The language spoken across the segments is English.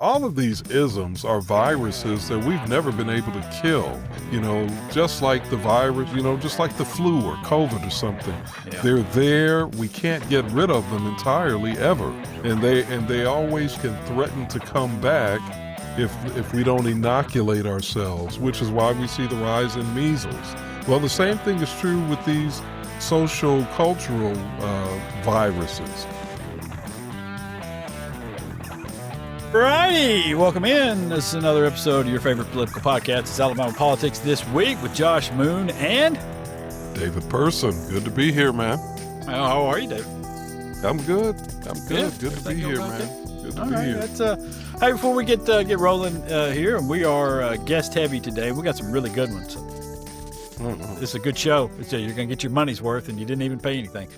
all of these isms are viruses that we've never been able to kill, just like the virus, just like the flu or COVID or something. Yeah. They're there. We can't get rid of them entirely ever. And they always can threaten to come back if we don't inoculate ourselves, which is why we see the rise in measles. Well, the same thing is true with these social, cultural viruses. Righty, welcome in. This is another episode of your favorite political podcast. It's Alabama Politics This Week with Josh Moon and David Person. Good to be here, man. How are you, David? I'm good. Good to be here, okay. man. Good to All be right, here. hey, before we get rolling here, and we are guest heavy today. We got some really good ones. It's a good show. You're going to get your money's worth, and you didn't even pay anything.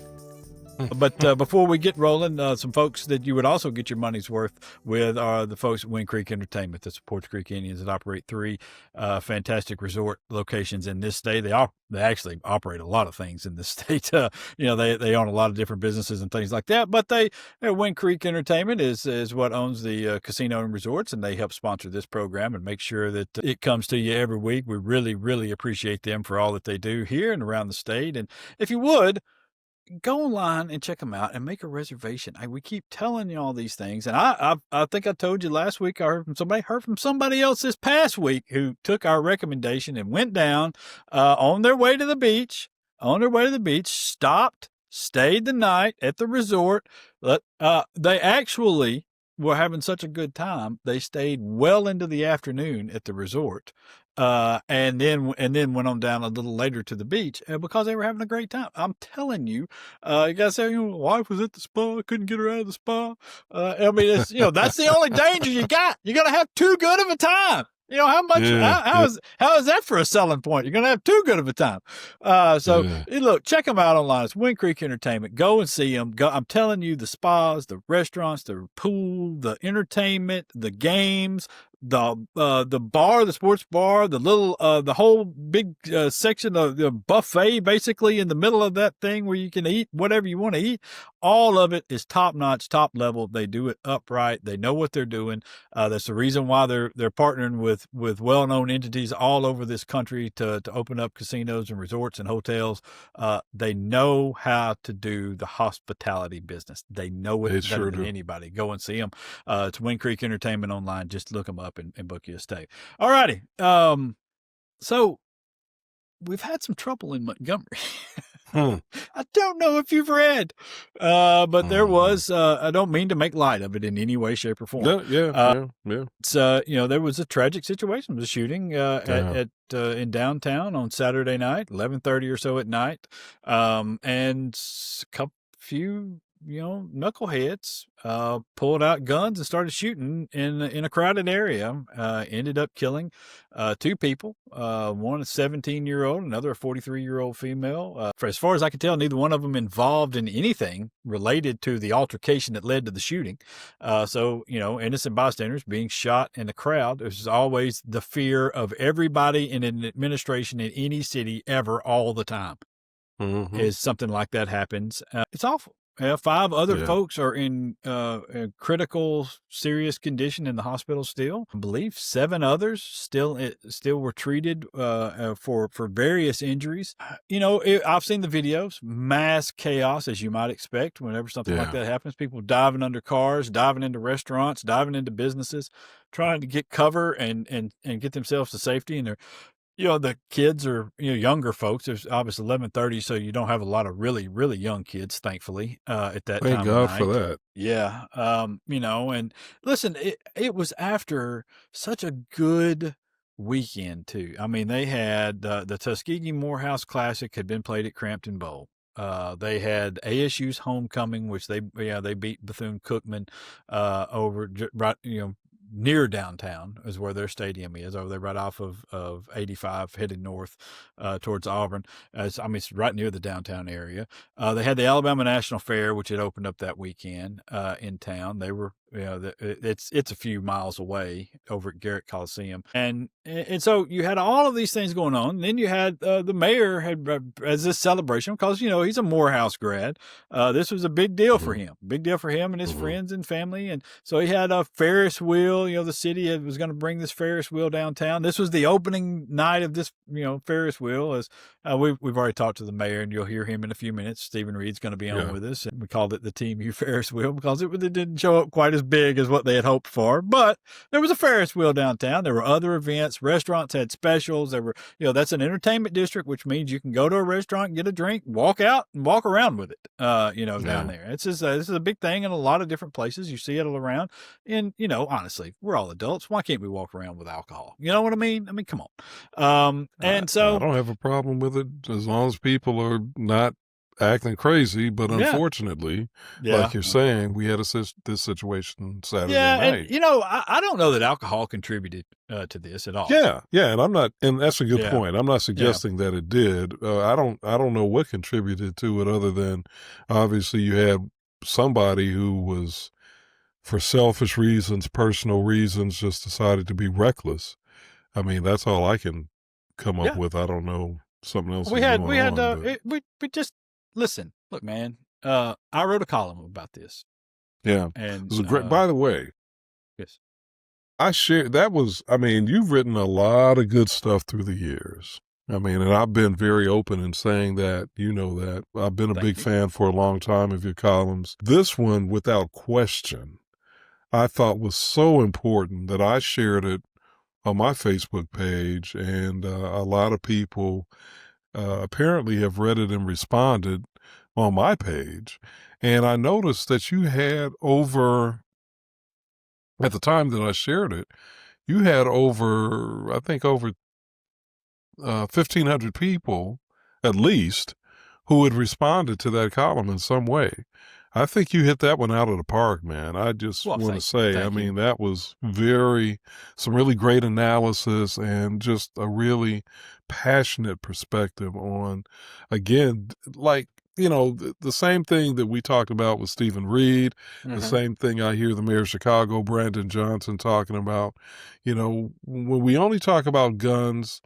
But before we get rolling, some folks that you would also get your money's worth with are the folks at Wind Creek Entertainment that supports Creek Indians, that operate three fantastic resort locations in this state. They actually operate a lot of things in this state. They own a lot of different businesses and things like that. But Wind Creek Entertainment is what owns the casino and resorts, and they help sponsor this program and make sure that it comes to you every week. We really, really appreciate them for all that they do here and around the state. And if you would, go online and check them out and make a reservation. We keep telling you all these things. And I think I told you last week, I heard from somebody else this past week who took our recommendation and went down on their way to the beach, stopped, stayed the night at the resort. They actually were having such a good time. They stayed well into the afternoon at the resort. And then went on down a little later to the beach because they were having a great time. I'm telling you, you gotta say, my wife was at the spa. I couldn't get her out of the spa. It's, that's the only danger you got. You're going to have too good of a time. How much, how is that for a selling point? You're going to have too good of a time. Look, check them out online. It's Wind Creek Entertainment. Go and see them. I'm telling you, the spas, the restaurants, the pool, the entertainment, the games, the bar, the sports bar, the whole big section of the buffet, basically in the middle of that thing where you can eat whatever you want to eat. All of it is top notch, top level. They do it upright. They know what they're doing. That's the reason why they're partnering with well-known entities all over this country to open up casinos and resorts and hotels. They know how to do the hospitality business. They know it better than anybody. Go and see them. It's Wind Creek Entertainment online. Just look them up and book you a stay. All righty. So we've had some trouble in Montgomery. I don't know if you've read, but there was, I don't mean to make light of it in any way, shape, or form. Yeah. It's, there was a tragic situation. There was a shooting in downtown on Saturday night, 11:30 or so at night. And few knuckleheads pulled out guns and started shooting in a crowded area. Ended up killing two people, one a 17-year-old, another a 43-year-old female. For as far as I can tell, neither one of them involved in anything related to the altercation that led to the shooting. Innocent bystanders being shot in the crowd. There's always the fear of everybody in an administration in any city ever, all the time. Is something like that happens. It's awful. 5 other folks are in critical, serious condition in the hospital still. I believe 7 others still were treated for various injuries. I've seen the videos. Mass chaos, as you might expect, whenever something like that happens. People diving under cars, diving into restaurants, diving into businesses, trying to get cover and get themselves to safety. And they're the kids are, younger folks. There's obviously 11:30, so you don't have a lot of really, really young kids, thankfully, at that time. Thank God for that. Yeah. And listen, it was after such a good weekend, too. I mean, they had the Tuskegee Morehouse Classic had been played at Crampton Bowl. They had ASU's homecoming, which they beat Bethune-Cookman over right, near downtown is where their stadium is, over there right off of 85 headed north towards Auburn. It's right near the downtown area. They had the Alabama National Fair, which had opened up that weekend in town. They were it's a few miles away over at Garrett Coliseum, and so you had all of these things going on. And then you had the mayor had as this celebration because he's a Morehouse grad. This was a big deal for him, and his friends and family, and so he had a Ferris wheel. The city was going to bring this Ferris wheel downtown. This was the opening night of this Ferris wheel. As we've already talked to the mayor, and you'll hear him in a few minutes. Stephen Reed's going to be on with us, and we called it the Team U Ferris wheel because it didn't show up quite as big as what they had hoped for, but there was a Ferris wheel downtown. There were other events. Restaurants had specials. There were, that's an entertainment district, which means you can go to a restaurant, get a drink, walk out, and walk around with it. Down there. It's just this is a big thing in a lot of different places. You see it all around. And honestly, we're all adults. Why can't we walk around with alcohol? You know what I mean? I mean, come on. So I don't have a problem with it as long as people are not acting crazy, but unfortunately, like you're saying, we had this situation Saturday night. And, I don't know that alcohol contributed to this at all. Yeah, and that's a good point. I'm not suggesting that it did. I don't know what contributed to it other than obviously you had somebody who was, for selfish reasons, personal reasons, just decided to be reckless. I mean, that's all I can come up with. I don't know something else. We just. Listen, look, man, I wrote a column about this. Yeah. And it was a great, by the way, yes, you've written a lot of good stuff through the years. I mean, and I've been very open in saying that, that I've been a big fan for a long time of your columns. This one, without question, I thought was so important that I shared it on my Facebook page, and a lot of people apparently have read it and responded on my page. And I noticed that you had at the time that I shared it, you had over 1,500 people at least who had responded to that column in some way. I think you hit that one out of the park, man. I just want to say, that was some really great analysis and just a really passionate perspective on, again, like, the same thing that we talked about with Stephen Reed, the same thing I hear the mayor of Chicago, Brandon Johnson, talking about. When we only talk about guns,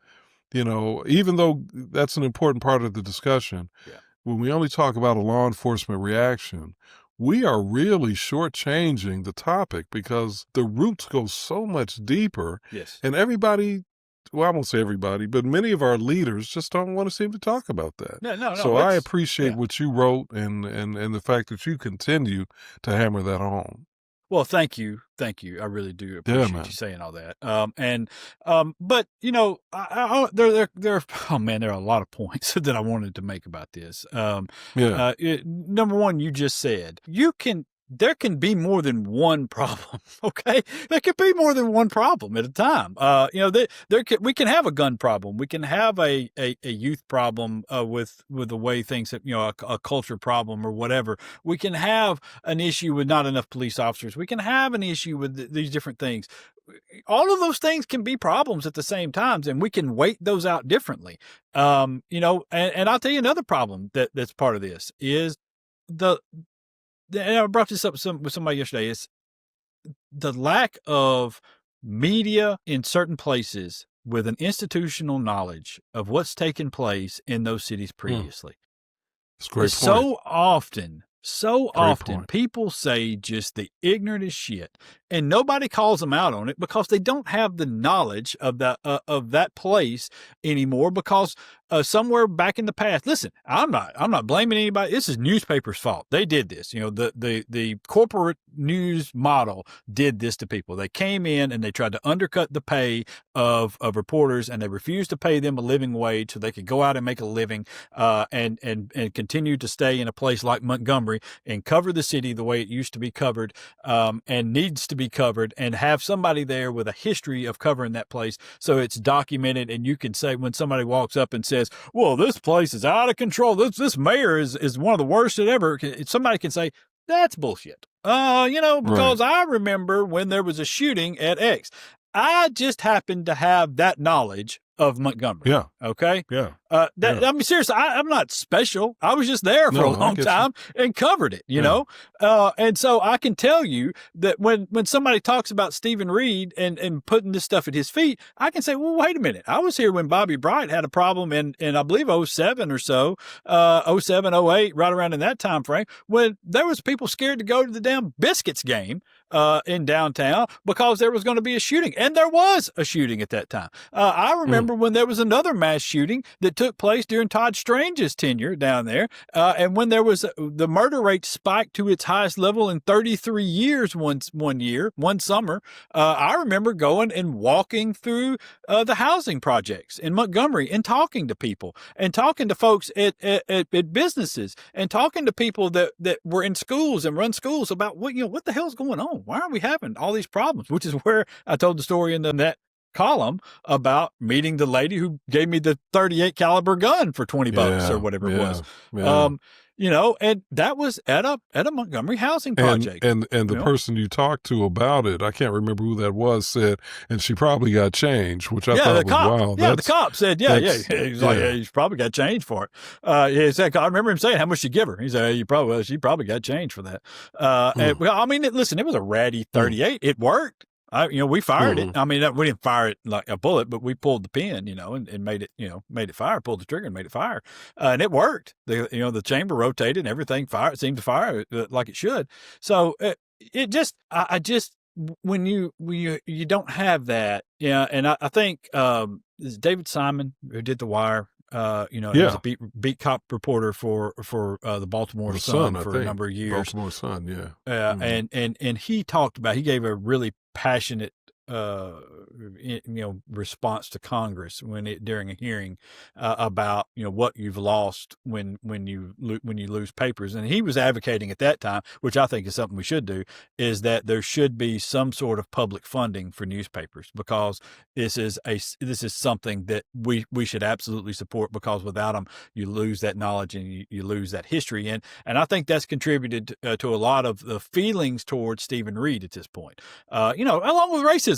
even though that's an important part of the discussion, when we only talk about a law enforcement reaction, we are really shortchanging the topic because the roots go so much deeper. Yes. And everybody, well, I won't say everybody, but many of our leaders just don't want to seem to talk about that. No. So I appreciate what you wrote and the fact that you continue to hammer that home. Well, thank you. I really do appreciate you saying all that. But there are a lot of points that I wanted to make about this. Number one, you just said there can be more than one problem. Okay, there can be more than one problem at a time. We can have a gun problem. We can have a youth problem with the way things have, a culture problem or whatever. We can have an issue with not enough police officers. We can have an issue with these different things. All of those things can be problems at the same time, and we can weight those out differently. And I'll tell you another problem that's part of this is and I brought this up with somebody yesterday, is the lack of media in certain places with an institutional knowledge of what's taken place in those cities previously. That's a great point. So often people say just the ignorant as shit, and nobody calls them out on it because they don't have the knowledge of that place anymore. Because somewhere back in the past, listen, I'm not blaming anybody. This is newspapers' fault. They did this. The corporate news model did this to people. They came in and they tried to undercut the pay of reporters, and they refused to pay them a living wage so they could go out and make a living and continue to stay in a place like Montgomery and cover the city the way it used to be covered and needs to be covered, and have somebody there with a history of covering that place so it's documented. And you can say, when somebody walks up and says, well, this place is out of control, this mayor is one of the worst that ever, somebody can say, that's bullshit. Because I remember when there was a shooting at X. I just happened to have that knowledge of Montgomery. Yeah. Okay. Yeah. I mean, seriously, I'm not special. I was just there for a long time and covered it, you know? And so I can tell you that when somebody talks about Stephen Reed and putting this stuff at his feet, I can say, well, wait a minute. I was here when Bobby Bryant had a problem in I believe, 07 or so, 07, 08, right around in that time frame, when there was people scared to go to the damn Biscuits game in downtown because there was going to be a shooting. And there was a shooting at that time. I remember when there was another mass shooting that took place during Todd Strange's tenure down there. And when there was the murder rate spiked to its highest level in 33 years one summer, I remember going and walking through the housing projects in Montgomery and talking to people and talking to folks at businesses and talking to people that were in schools and run schools about what the hell's going on? Why are we having all these problems? Which is where I told the story in that column about meeting the lady who gave me the 38 caliber gun for $20 or whatever it was. Yeah. And that was at a Montgomery housing project. And the person you talked to about it, I can't remember who that was, said, and she probably got change, which I thought was wild. Yeah, the cop said, he's like, he's probably got change for it. He said, I remember him saying, how much she give her? He said, she probably got change for that. And, well, I mean, listen, it was a ratty 38. It worked. We fired it. I mean, we didn't fire it like a bullet, but we pulled the pin, and made it fire, pulled the trigger and made it fire. And it worked. The chamber rotated and everything seemed to fire like it should. So when you don't have that. Yeah. And I think, David Simon, who did The Wire, he was a beat cop reporter for the Baltimore Sun for a number of years. Baltimore Sun, and he talked about. He gave a really passionate response to Congress during a hearing about what you've lost when you lose papers, and he was advocating at that time, which I think is something we should do, is that there should be some sort of public funding for newspapers, because this is something that we should absolutely support, because without them you lose that knowledge and you lose that history, and I think that's contributed to a lot of the feelings towards Stephen Reed at this point, along with racism.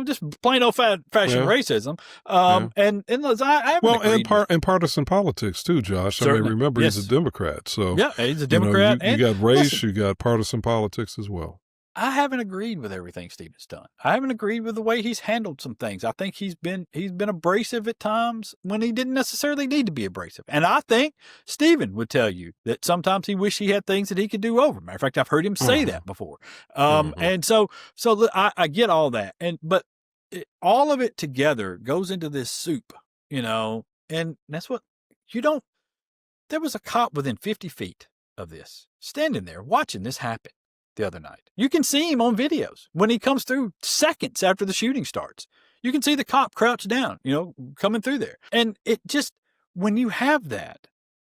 Just plain old fashioned racism. And partisan politics too, Josh. Certainly. I mean, remember, he's a Democrat. So he's a Democrat. You got race, you got partisan politics as well. I haven't agreed with everything Stephen's done. I haven't agreed with the way he's handled some things. I think he's been abrasive at times when he didn't necessarily need to be abrasive. And I think Stephen would tell you that sometimes he wished he had things that he could do over. Matter of fact, I've heard him say that before. And so I get all that. But all of it together goes into this soup, and that's what there was a cop within 50 feet of this, standing there watching this happen the other night. You can see him on videos when he comes through seconds after the shooting starts. You can see the cop crouched down, coming through there. And it just, when you have that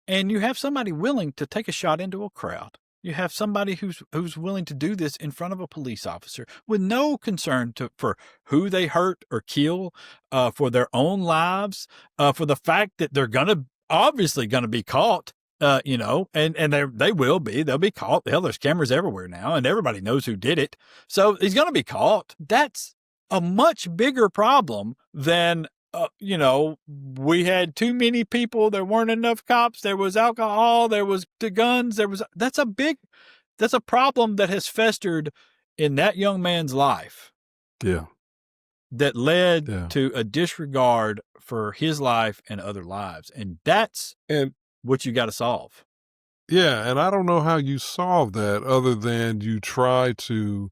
and you have somebody willing to take a shot into a crowd, you have somebody who's willing to do this in front of a police officer with no concern for who they hurt or kill, for their own lives, for the fact that they're obviously gonna be caught. And they will be. They'll be caught. Hell, there's cameras everywhere now, and everybody knows who did it. So he's going to be caught. That's a much bigger problem than, we had too many people. There weren't enough cops. There was alcohol. There was the guns. That's a problem that has festered in that young man's life. Yeah. That led to a disregard for his life and other lives. And that's what you got to solve. Yeah, and I don't know how you solve that other than you try to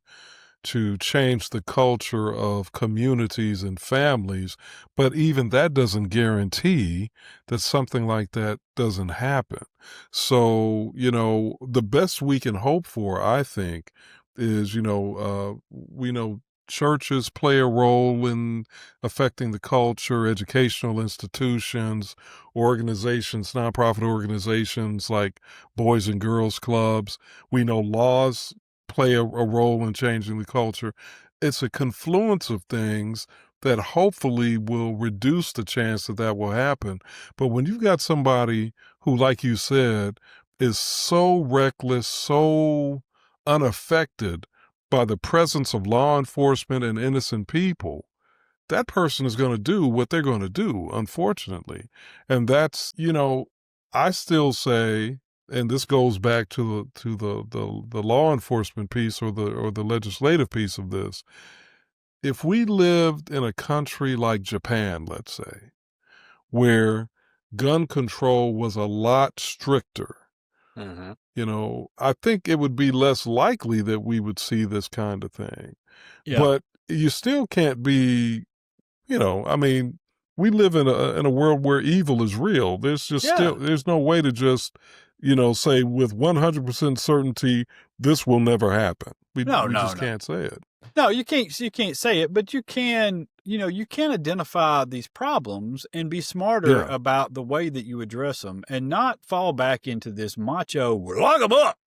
change the culture of communities and families, but even that doesn't guarantee that something like that doesn't happen. So, the best we can hope for, I think, is, we know churches play a role in affecting the culture, educational institutions, organizations, nonprofit organizations like Boys and Girls Clubs. We know laws play a role in changing the culture. It's a confluence of things that hopefully will reduce the chance that will happen. But when you've got somebody who, like you said, is so reckless, so unaffected by the presence of law enforcement and innocent people, that person is going to do what they're going to do, unfortunately. And that's, I still say, and this goes back to the law enforcement piece or the legislative piece of this. If we lived in a country like Japan, let's say, where gun control was a lot stricter, I think it would be less likely that we would see this kind of thing. Yeah. But you still can't be, we live in a world where evil is real. There's just there's no way to just, say with 100% certainty this will never happen. We just can't say it. No, you can't say it, but you can, you can identify these problems and be smarter about the way that you address them and not fall back into this macho, lock them up,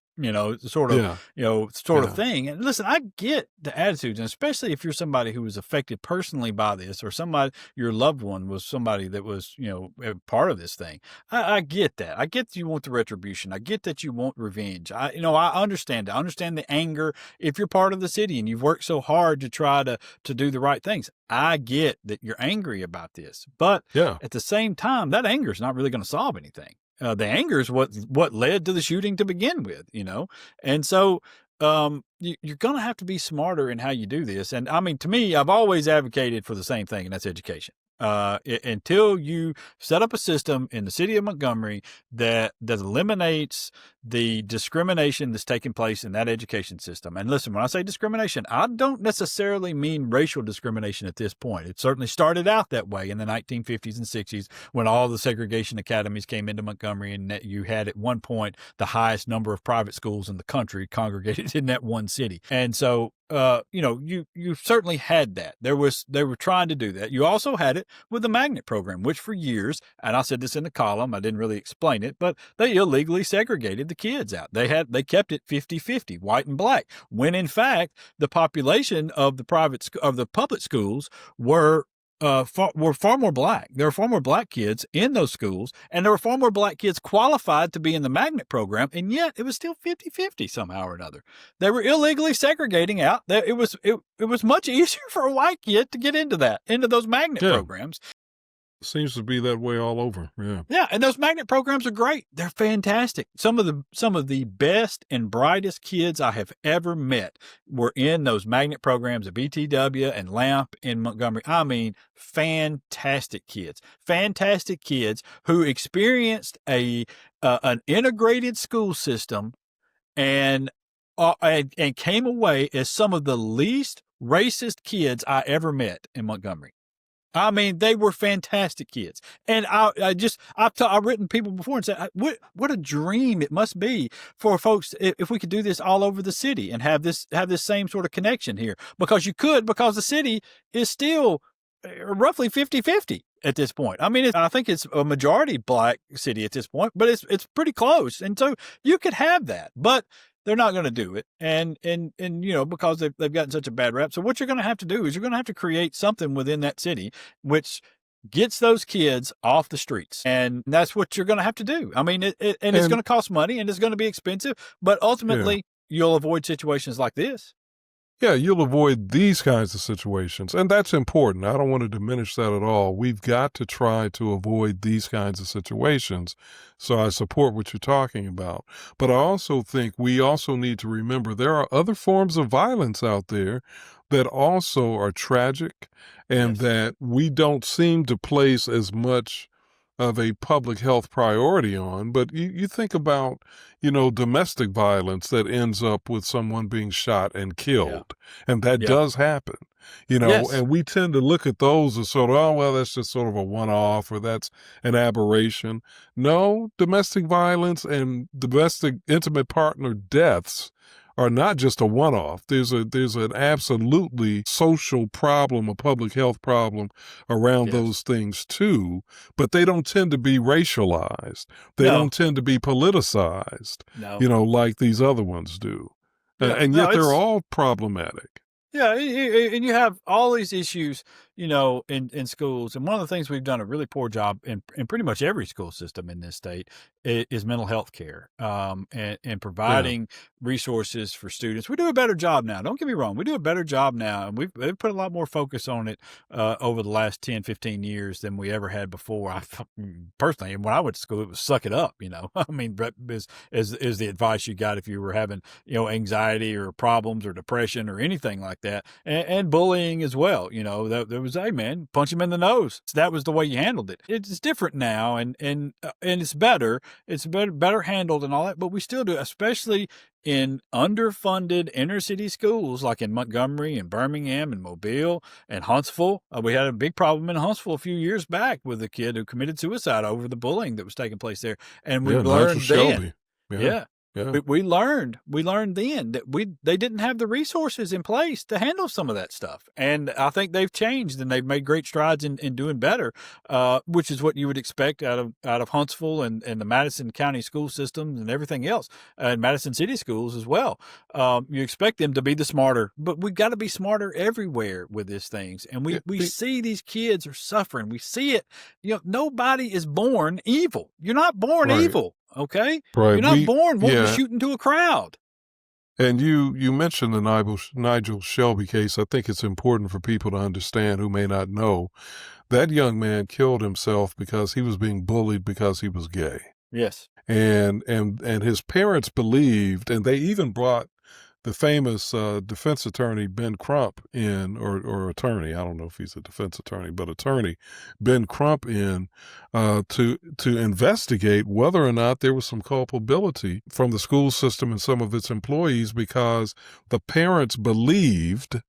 sort of thing. And listen, I get the attitudes, and especially if you're somebody who was affected personally by this, or your loved one was somebody that was, a part of this thing. I get that. I get that you want the retribution. I get that you want revenge. I understand it. I understand the anger. If you're part of the city and you've worked so hard to try to do the right things, I get that you're angry about this. But at the same time, that anger is not really going to solve anything. The anger is what led to the shooting to begin with, and so you're going to have to be smarter in how you do this. And I mean, to me, I've always advocated for the same thing, and that's education. Until you set up a system in the city of Montgomery that eliminates the discrimination that's taking place in that education system. And listen, when I say discrimination, I don't necessarily mean racial discrimination at this point. It certainly started out that way in the 1950s and 60s when all the segregation academies came into Montgomery, and that you had at one point the highest number of private schools in the country congregated in that one city. And so you certainly had that. They were trying to do that. You also had it with the magnet program, which for years, and I said this in the column, I didn't really explain it, but they illegally segregated the kids out. They kept it 50-50, white and black, when in fact the population of the public schools were far more black. There were far more black kids in those schools, and there were far more black kids qualified to be in the magnet program, and yet it was still 50-50 somehow or another. They were illegally segregating out. It was much easier for a white kid to get into those magnet programs. Seems to be that way all over. Yeah, and those magnet programs are great. They're fantastic. Some of the best and brightest kids I have ever met were in those magnet programs at BTW and LAMP in Montgomery. I mean, fantastic kids who experienced an integrated school system and came away as some of the least racist kids I ever met in Montgomery. I mean, they were fantastic kids. And I've written people before and said, what a dream it must be for folks if we could do this all over the city and have this same sort of connection here. Because the city is still roughly 50-50 at this point. I mean, I think it's a majority black city at this point, but it's pretty close. And so you could have that, but they're not going to do it. And because they've gotten such a bad rap. So what you're going to have to do is you're going to have to create something within that city which gets those kids off the streets. And that's what you're going to have to do. I mean, it's going to cost money and it's going to be expensive, but ultimately you'll avoid situations like this. Yeah, you'll avoid these kinds of situations. And that's important. I don't want to diminish that at all. We've got to try to avoid these kinds of situations. So I support what you're talking about. But I also think we also need to remember there are other forms of violence out there that also are tragic and that we don't seem to place as much of a public health priority on. But you think about, domestic violence that ends up with someone being shot and killed. And that does happen, and we tend to look at those as sort of, oh, well, that's just sort of a one-off or that's an aberration. No, domestic violence and domestic intimate partner deaths are not just a one-off. There's an absolutely social problem, a public health problem around those things too, but they don't tend to be racialized. They don't tend to be politicized, like these other ones do. And yet they're all problematic. Yeah, and you have all these issues, in schools, and one of the things we've done a really poor job in pretty much every school system in this state is mental health care, and providing resources for students. We do a better job now. Don't get me wrong. We do a better job now, and we've put a lot more focus on it over the last 10, 15 years than we ever had before. Personally, when I went to school, it was suck it up, I mean, is the advice you got if you were having, anxiety or problems or depression or anything like that, and bullying as well. There was, hey man, punch him in the nose. That was the way you handled it. It's different now, and it's better. It's better handled and all that, but we still do, especially in underfunded inner city schools like in Montgomery and Birmingham and Mobile and Huntsville. We had a big problem in Huntsville a few years back with a kid who committed suicide over the bullying that was taking place there. And we learned then. Yeah. We learned then that they didn't have the resources in place to handle some of that stuff. And I think they've changed and they've made great strides in doing better, which is what you would expect out of Huntsville and the Madison County school systems and everything else, and Madison City schools as well. You expect them to be the smarter, but we've got to be smarter everywhere with these things. And we see these kids are suffering. We see it. Nobody is born evil. You're not born evil. Okay? Right. You're not born wanting to shoot into a crowd. And you mentioned the Nigel Shelby case. I think it's important for people to understand who may not know. That young man killed himself because he was being bullied because he was gay. Yes. And his parents believed, and they even brought the famous defense attorney Ben Crump in, or attorney, I don't know if he's a defense attorney, but attorney Ben Crump in to investigate whether or not there was some culpability from the school system and some of its employees, because the parents believed,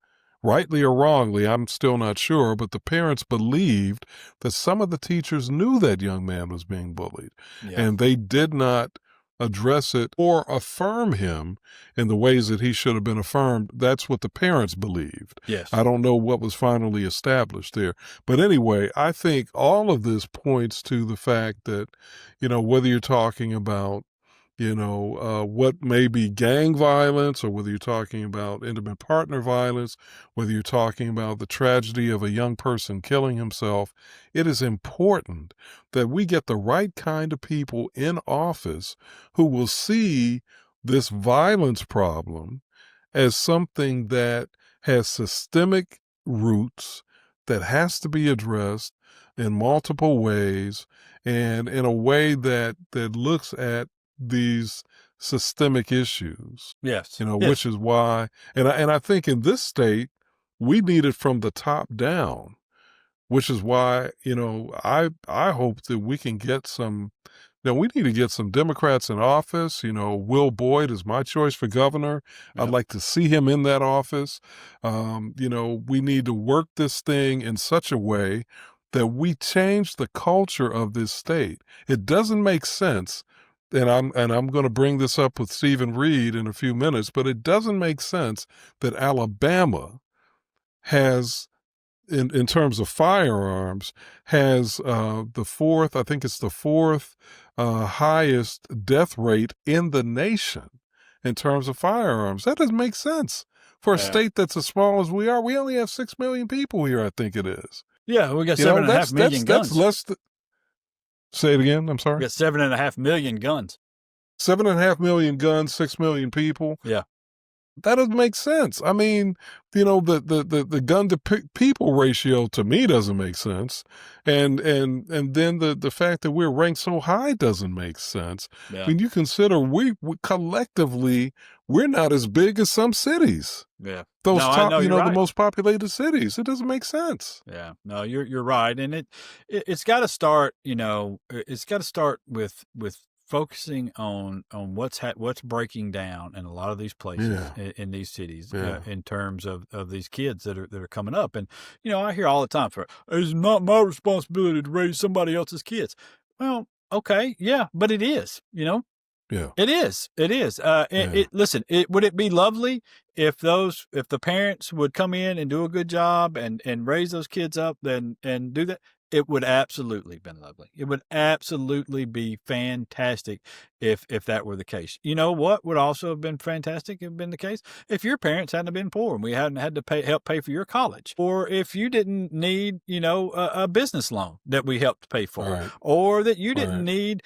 rightly or wrongly, I'm still not sure, but the parents believed that some of the teachers knew that young man was being bullied, and they did not address it or affirm him in the ways that he should have been affirmed. That's what the parents believed. Yes. I don't know what was finally established there. But anyway, I think all of this points to the fact that, whether you're talking about, what may be gang violence, or whether you're talking about intimate partner violence, whether you're talking about the tragedy of a young person killing himself, it is important that we get the right kind of people in office who will see this violence problem as something that has systemic roots, that has to be addressed in multiple ways, and in a way that looks at these systemic issues. Yes. Which is why, and I think in this state, we need it from the top down, which is why, I hope that we can get some, we need to get some Democrats in office. Will Boyd is my choice for governor. I'd like to see him in that office. We need to work this thing in such a way that we change the culture of this state. It doesn't make sense, and I'm going to bring this up with Stephen Reed in a few minutes, but it doesn't make sense that Alabama has, in terms of firearms, has the fourth highest death rate in the nation in terms of firearms. That doesn't make sense for a state that's as small as we are. We only have 6 million people here, I think it is. Yeah, we got 7.5 million guns. That's less than... Say it again, I'm sorry? We got 7.5 million guns. 7.5 million guns, 6 million people. Yeah. That doesn't make sense. I mean, the gun to people ratio to me doesn't make sense. And then the fact that we're ranked so high doesn't make sense. Yeah. When you consider we collectively, we're not as big as some cities. Yeah. Those top, right. the most populated cities. It doesn't make sense. Yeah. No, you're right. And it's got to start, it's got to start with focusing on what's breaking down in a lot of these places in these cities, in terms of these kids that are coming up. And, I hear all the time, it's not my responsibility to raise somebody else's kids. Well, okay. Yeah, but it is, Yeah. It is. Listen, would it be lovely if the parents would come in and do a good job and raise those kids up and do that? It would absolutely been lovely. It would absolutely be fantastic if that were the case. You know what would also have been fantastic if been the case? If your parents hadn't have been poor and we hadn't had to help pay for your college, or if you didn't need, a business loan that we helped pay for, Right. or that you didn't Right. need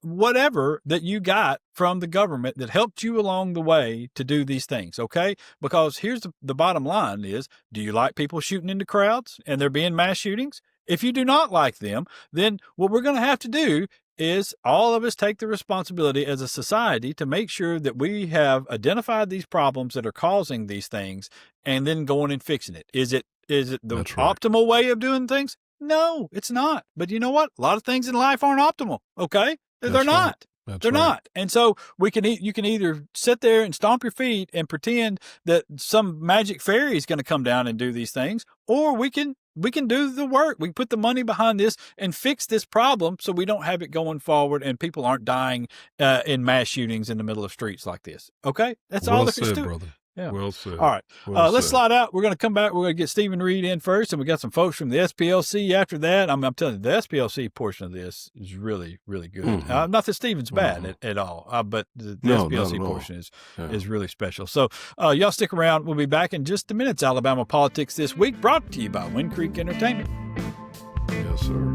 whatever that you got from the government that helped you along the way to do these things. Okay, because here's the bottom line: is do you like people shooting into crowds and there being mass shootings? If you do not like them, then what we're going to have to do is all of us take the responsibility as a society to make sure that we have identified these problems that are causing these things and then going and fixing it. Is it the That's right. optimal way of doing things? No, it's not. But you know what? A lot of things in life aren't optimal. Okay? They're That's right. not. That's They're right. not. And so you can either sit there and stomp your feet and pretend that some magic fairy is going to come down and do these things, or we can do the work. We put the money behind this and fix this problem so we don't have it going forward and people aren't dying in mass shootings in the middle of streets like this. Okay? That's all Well there is said, to it. brother. Yeah. Well said. All right. Well Let's said. slide out. We're going to come back. We're going to get Stephen Reed in first, and we got some folks from the SPLC after that. I'm telling you, the SPLC portion of this is really, really good. Mhm. Not that Stephen's bad at all, but the No, SPLC not at all. portion Yeah. is really special. So y'all stick around. We'll be back in just a minute. It's Alabama Politics This Week, brought to you by Wind Creek Entertainment. Yes, sir.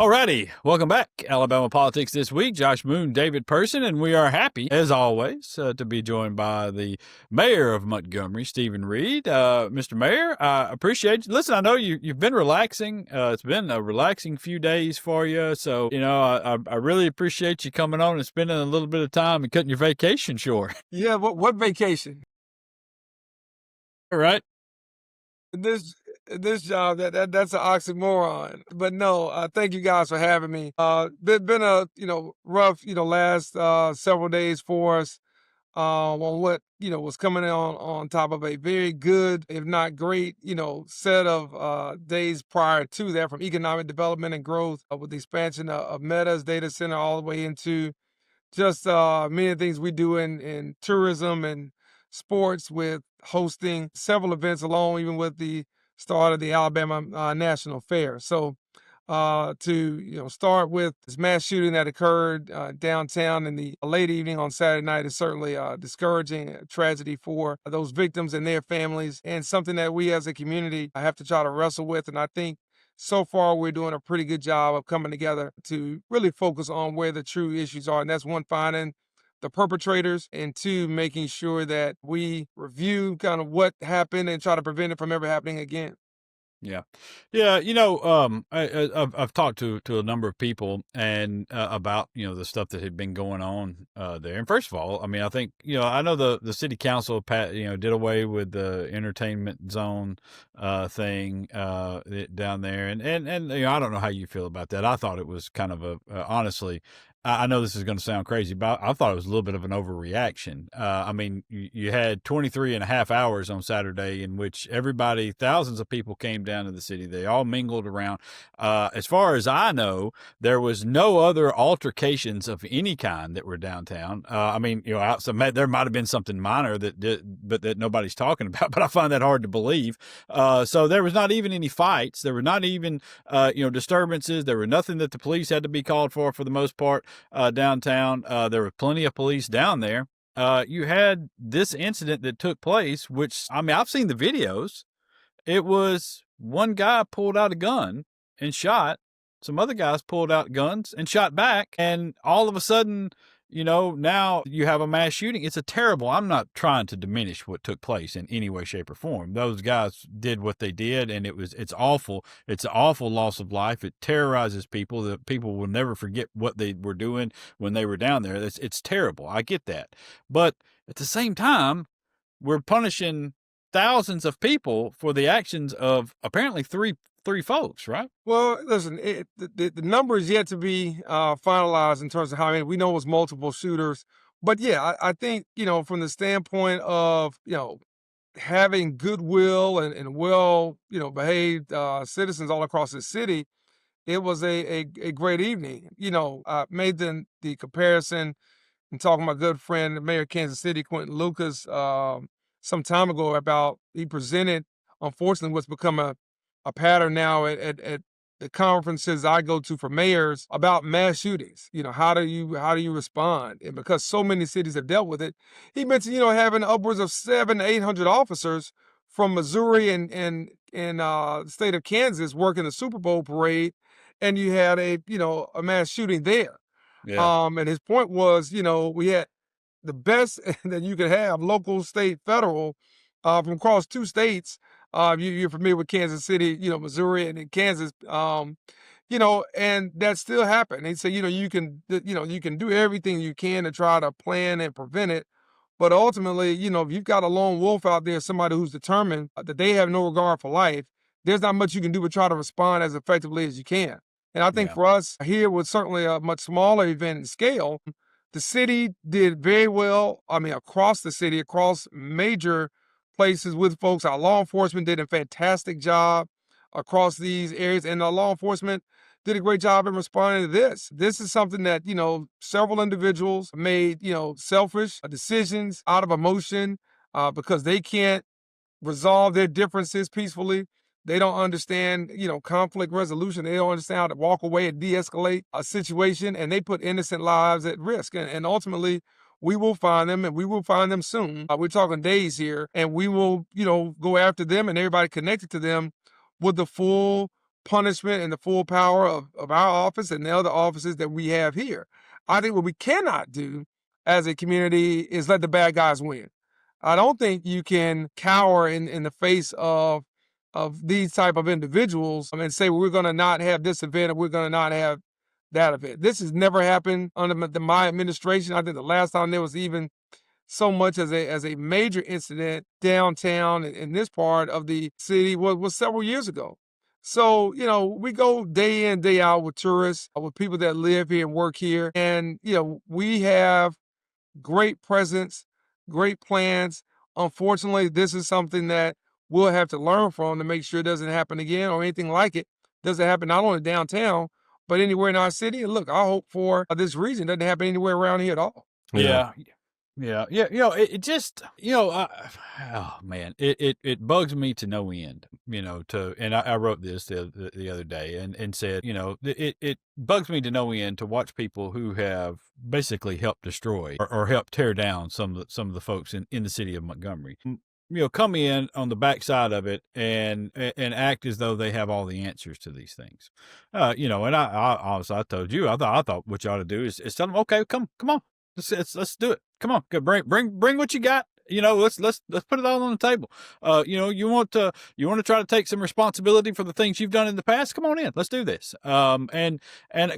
Alrighty, welcome back. Alabama Politics This Week. Josh Moon, David Person, and we are happy, as always, to be joined by the mayor of Montgomery, Stephen Reed. Mr. Mayor, I appreciate you. Listen, I know you've been relaxing. It's been a relaxing few days for you, so I really appreciate you coming on and spending a little bit of time and cutting your vacation short. Yeah, what vacation? All right. This job that's an oxymoron. But no, thank you guys for having me. Been a rough last several days for us on what was coming on top of a very good, if not great, set of days prior to that, from economic development and growth with the expansion of Meta's data center all the way into just many things we do in tourism and sports, with hosting several events along, even with the start of the Alabama National Fair. So to start with this mass shooting that occurred downtown in the late evening on Saturday night is certainly discouraging, a tragedy for those victims and their families, and something that we as a community have to try to wrestle with. And I think so far we're doing a pretty good job of coming together to really focus on where the true issues are. And that's one, finding the perpetrators, and two, making sure that we review kind of what happened and try to prevent it from ever happening again. Yeah. I've talked to a number of people and about the stuff that had been going on there. And first of all, I mean, I think I know the city council did away with the entertainment zone thing down there, and I don't know how you feel about that. I thought it was kind of honestly. I know this is going to sound crazy, but I thought it was a little bit of an overreaction. I mean, you had 23 and a half hours on Saturday in which thousands of people came down to the city. They all mingled around. As far as I know, there was no other altercations of any kind that were downtown. I mean, there might have been something minor but that nobody's talking about, but I find that hard to believe. So there was not even any fights. There were not even, disturbances. There were nothing that the police had to be called for the most part. Downtown, there were plenty of police down there. You had this incident that took place, which, I mean, I've seen the videos. It was one guy pulled out a gun and shot. Some other guys pulled out guns and shot back. And all of a sudden, now you have a mass shooting. It's I'm not trying to diminish what took place in any way, shape, or form. Those guys did what they did, and it's awful. It's an awful loss of life. It terrorizes people. The people will never forget what they were doing when they were down there. It's terrible. I get that. But at the same time, we're punishing thousands of people for the actions of apparently three folks, right? Well, listen, the number is yet to be finalized in terms of how many. We know it was multiple shooters. But yeah, I think, from the standpoint of, having goodwill and well, behaved citizens all across the city, it was a great evening. I made the comparison I'm talking to my good friend, the mayor of Kansas City, Quentin Lucas, some time ago about he presented, unfortunately, what's become a pattern now at the conferences I go to for mayors about mass shootings. How do you respond? And because so many cities have dealt with it, he mentioned having upwards of 700-800 officers from Missouri and the state of Kansas working the Super Bowl parade, and you had a mass shooting there. Yeah. And his point was, we had the best that you could have, local, state, federal, from across two states. You're familiar with Kansas City, Missouri, and in Kansas, and that still happened. They say, you can do everything you can to try to plan and prevent it. But ultimately, if you've got a lone wolf out there, somebody who's determined that they have no regard for life, there's not much you can do but try to respond as effectively as you can. And I think Yeah. for us here, with certainly a much smaller event in scale, the city did very well. I mean, across the city, across major places with folks, our law enforcement did a fantastic job across these areas, and our law enforcement did a great job in responding to this. This is something that, several individuals made, selfish decisions out of emotion because they can't resolve their differences peacefully. They don't understand, conflict resolution. They don't understand how to walk away and de-escalate a situation, and they put innocent lives at risk. And ultimately, we will find them, and we will find them soon. We're talking days here, and we will, go after them and everybody connected to them with the full punishment and the full power of our office and the other offices that we have here. I think what we cannot do as a community is let the bad guys win. I don't think you can cower in the face of these type of individuals and say, well, we're going to not have this event or we're going to not have that event. This has never happened under my administration. I think the last time there was even so much as a major incident downtown in this part of the city was several years ago. So, we go day in, day out with tourists, with people that live here and work here. And, we have great presence, great plans. Unfortunately, this is something that we'll have to learn from to make sure it doesn't happen again or anything like it doesn't happen not only downtown, but anywhere in our city. And look, I hope for this region doesn't happen anywhere around here at all. Yeah. Yeah. It just, oh man, it bugs me to no end, and I wrote this the other day and said, it bugs me to no end to watch people who have basically helped destroy or helped tear down some of the folks in the city of Montgomery. Come in on the backside of it and act as though they have all the answers to these things. And I honestly, I told you, I thought what you ought to do is tell them, okay, come on. Let's do it. Come on, bring what you got. Let's put it all on the table. You want to try to take some responsibility for the things you've done in the past. Come on in, let's do this. And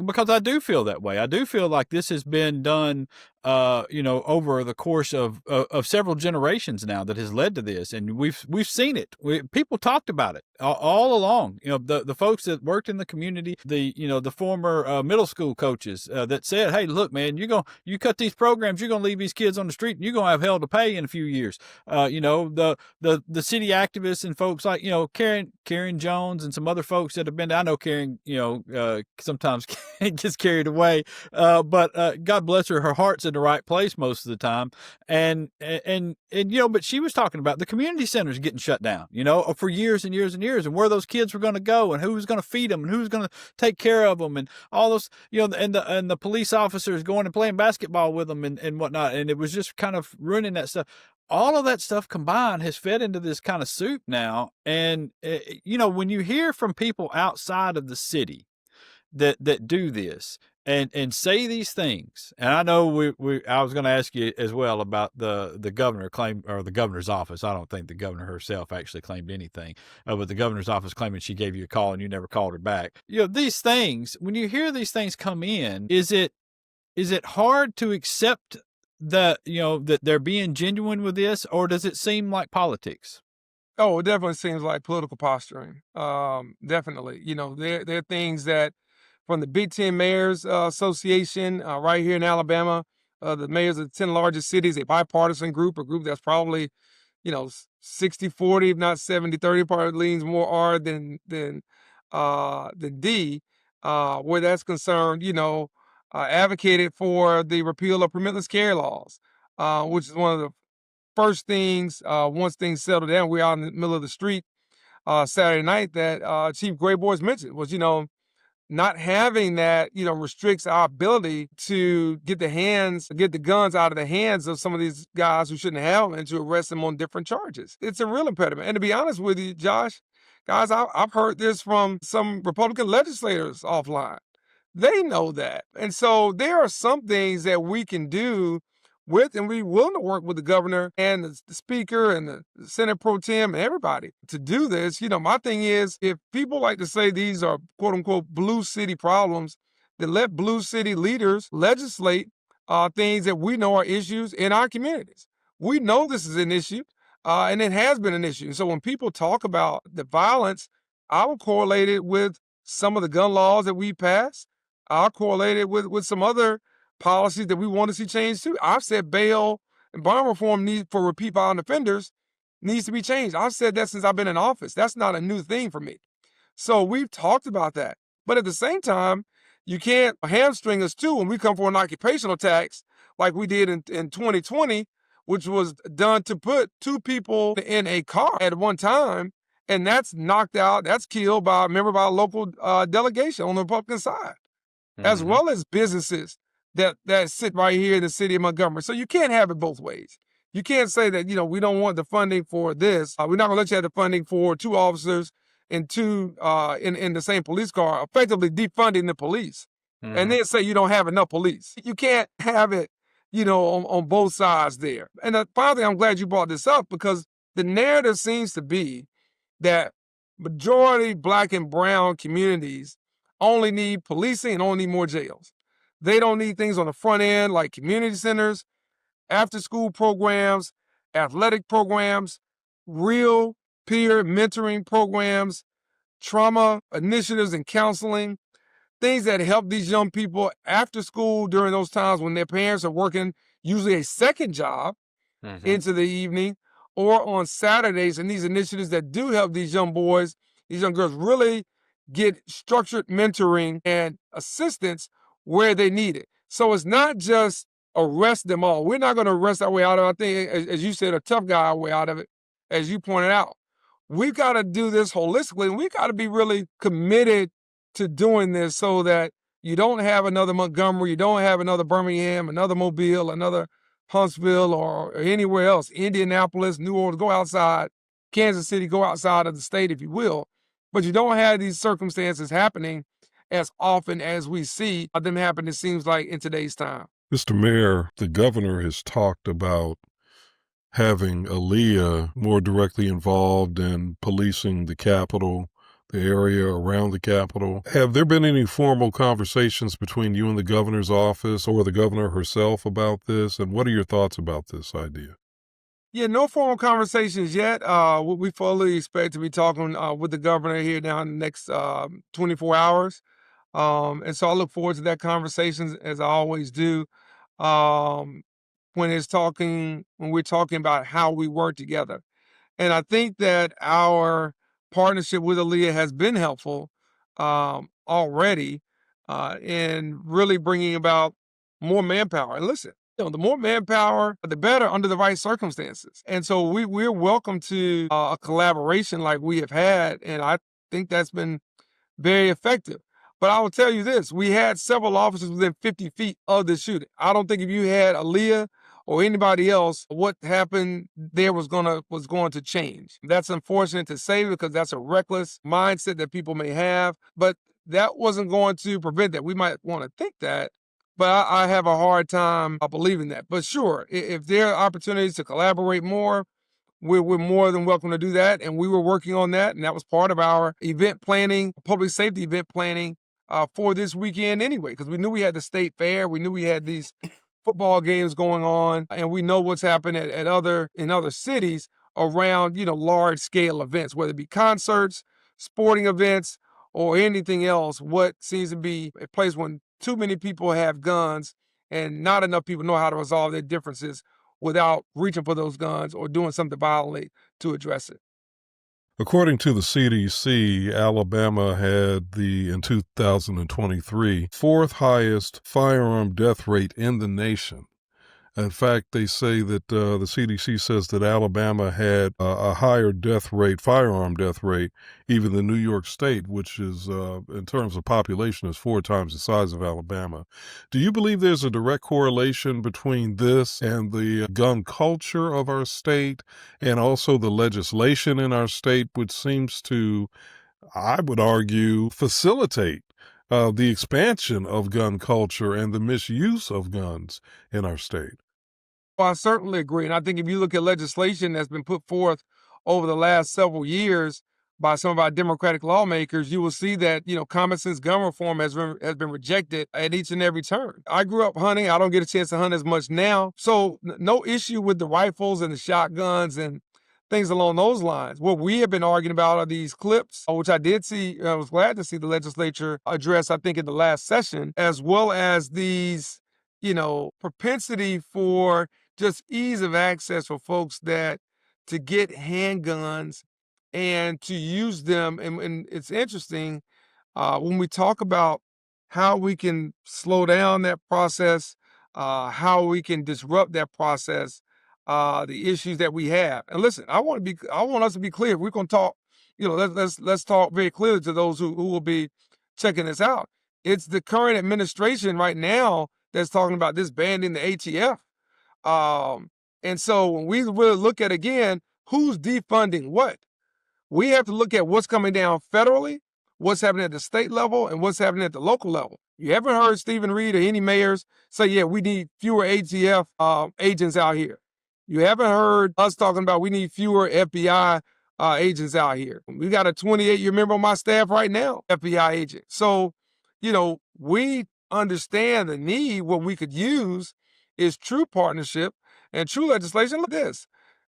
because I do feel that way, I do feel like this has been done, over the course of several generations now that has led to this, and we've seen it. People talked about it all along. The folks that worked in the community, the former middle school coaches that said, "Hey, look, man, you cut these programs, you're gonna leave these kids on the street, and you're gonna have hell to pay in a few years." The city activists and folks like Karen Jones and some other folks that have been. I know Karen, sometimes gets carried away, but God bless her, her heart's in the right place most of the time. And but she was talking about the community centers getting shut down, for years and years and years, and where those kids were going to go and who was going to feed them and who was going to take care of them and all those, and the police officers going and playing basketball with them and whatnot. And it was just kind of ruining that stuff. All of that stuff combined has fed into this kind of soup now. And, when you hear from people outside of the city that do this and say these things, and I know I was going to ask you as well about the governor claim, or the governor's office. I don't think the governor herself actually claimed anything, but the governor's office claiming she gave you a call and you never called her back. These things, when you hear these things come in, is it hard to accept that they're being genuine with this, or does it seem like politics? Oh, it definitely seems like political posturing. Definitely. There are things that from the Big Ten Mayors Association right here in Alabama, the mayors of the 10 largest cities, a bipartisan group, a group that's probably, 60-40, if not 70-30, probably leans more R than D, where that's concerned. advocated for the repeal of permitless carry laws, which is one of the first things, once things settled down, we're out in the middle of the street Saturday night that Chief Gray Boys mentioned was, not having that, restricts our ability to get the guns out of the hands of some of these guys who shouldn't have them and to arrest them on different charges. It's a real impediment. And to be honest with you, Josh, guys, I've heard this from some Republican legislators offline. They know that. And so there are some things that we can do with, and we're willing to work with the governor and the speaker and the Senate pro tem and everybody to do this. My thing is, if people like to say these are quote unquote blue city problems, then let blue city leaders legislate things that we know are issues in our communities. We know this is an issue, and it has been an issue. So when people talk about the violence, I will correlate it with some of the gun laws that we passed. I'll correlate it with some other policies that we want to see changed too. I've said bail and bond reform for repeat violent offenders needs to be changed. I've said that since I've been in office. That's not a new thing for me. So we've talked about that. But at the same time, you can't hamstring us too when we come for an occupational tax like we did in 2020, which was done to put two people in a car at one time. And that's knocked out, that's killed by a member of our local delegation on the Republican side, as well as businesses that sit right here in the city of Montgomery. So you can't have it both ways. You can't say that, we don't want the funding for this. We're not going to let you have the funding for two officers and two in the same police car, effectively defunding the police. And then say you don't have enough police. You can't have it, on both sides there. And finally, I'm glad you brought this up because the narrative seems to be that majority Black and brown communities only need policing and only need more jails. They don't need things on the front end like community centers, after-school programs, athletic programs, real peer mentoring programs, trauma initiatives and counseling, things that help these young people after school during those times when their parents are working usually a second job into the evening or on Saturdays, and these initiatives that do help these young boys, these young girls really get structured mentoring and assistance where they need it. So it's not just arrest them all. We're not going to arrest our way out of it. I think, as you said, a tough guy our way out of it, as you pointed out. We've got to do this holistically, and we've got to be really committed to doing this so that you don't have another Montgomery, you don't have another Birmingham, another Mobile, another Huntsville, or anywhere else, Indianapolis, New Orleans, go outside, Kansas City, go outside of the state, if you will. But you don't have these circumstances happening as often as we see them happen, it seems like, in today's time. Mr. Mayor, the governor has talked about having Aaliyah more directly involved in policing the Capitol, the area around the Capitol. Have there been any formal conversations between you and the governor's office or the governor herself about this? And what are your thoughts about this idea? Yeah, no formal conversations yet. We fully expect to be talking with the governor here now in the next 24 hours. And so I look forward to that conversation, as I always do, when we're talking about how we work together. And I think that our partnership with Aaliyah has been helpful already in really bringing about more manpower. And listen, the more manpower, the better under the right circumstances. And so we're welcome to a collaboration like we have had, and I think that's been very effective. But I will tell you this, we had several officers within 50 feet of the shooting. I don't think if you had Aaliyah or anybody else, what happened there was going to change. That's unfortunate to say because that's a reckless mindset that people may have, but that wasn't going to prevent that. We might want to think that, but I have a hard time believing that. But sure, if there are opportunities to collaborate more, we're more than welcome to do that. And we were working on that, and that was part of our event planning, public safety event planning for this weekend anyway, because we knew we had the state fair, we knew we had these football games going on, and we know what's happened in other cities around, large scale events, whether it be concerts, sporting events, or anything else. What seems to be a place when too many people have guns and not enough people know how to resolve their differences without reaching for those guns or doing something violently to address it. According to the CDC, Alabama had in 2023, fourth highest firearm death rate in the nation. In fact, they say that the CDC says that Alabama had a higher firearm death rate, even than New York State, which is, in terms of population, is 4 times the size of Alabama. Do you believe there's a direct correlation between this and the gun culture of our state and also the legislation in our state, which seems to, I would argue, facilitate the expansion of gun culture and the misuse of guns in our state? Well, I certainly agree. And I think if you look at legislation that's been put forth over the last several years by some of our Democratic lawmakers, you will see that, common sense gun reform has been rejected at each and every turn. I grew up hunting. I don't get a chance to hunt as much now. So no issue with the rifles and the shotguns and things along those lines. What we have been arguing about are these clips, which I did see. I was glad to see the legislature address, I think, in the last session, as well as these, propensity for just ease of access for folks to get handguns and to use them. And it's interesting when we talk about how we can slow down that process, how we can disrupt that process, the issues that we have. And listen, I want us to be clear. If we're going to talk, let's talk very clearly to those who will be checking this out. It's the current administration right now that's talking about disbanding the ATF. And so when we really look at, again, who's defunding what, we have to look at what's coming down federally, what's happening at the state level, and what's happening at the local level. You haven't heard Stephen Reed or any mayors say, yeah, we need fewer ATF agents out here. You haven't heard us talking about we need fewer FBI agents out here. We got a 28-year member on my staff right now, FBI agent. So, we understand the need. What we could use is true partnership and true legislation like this.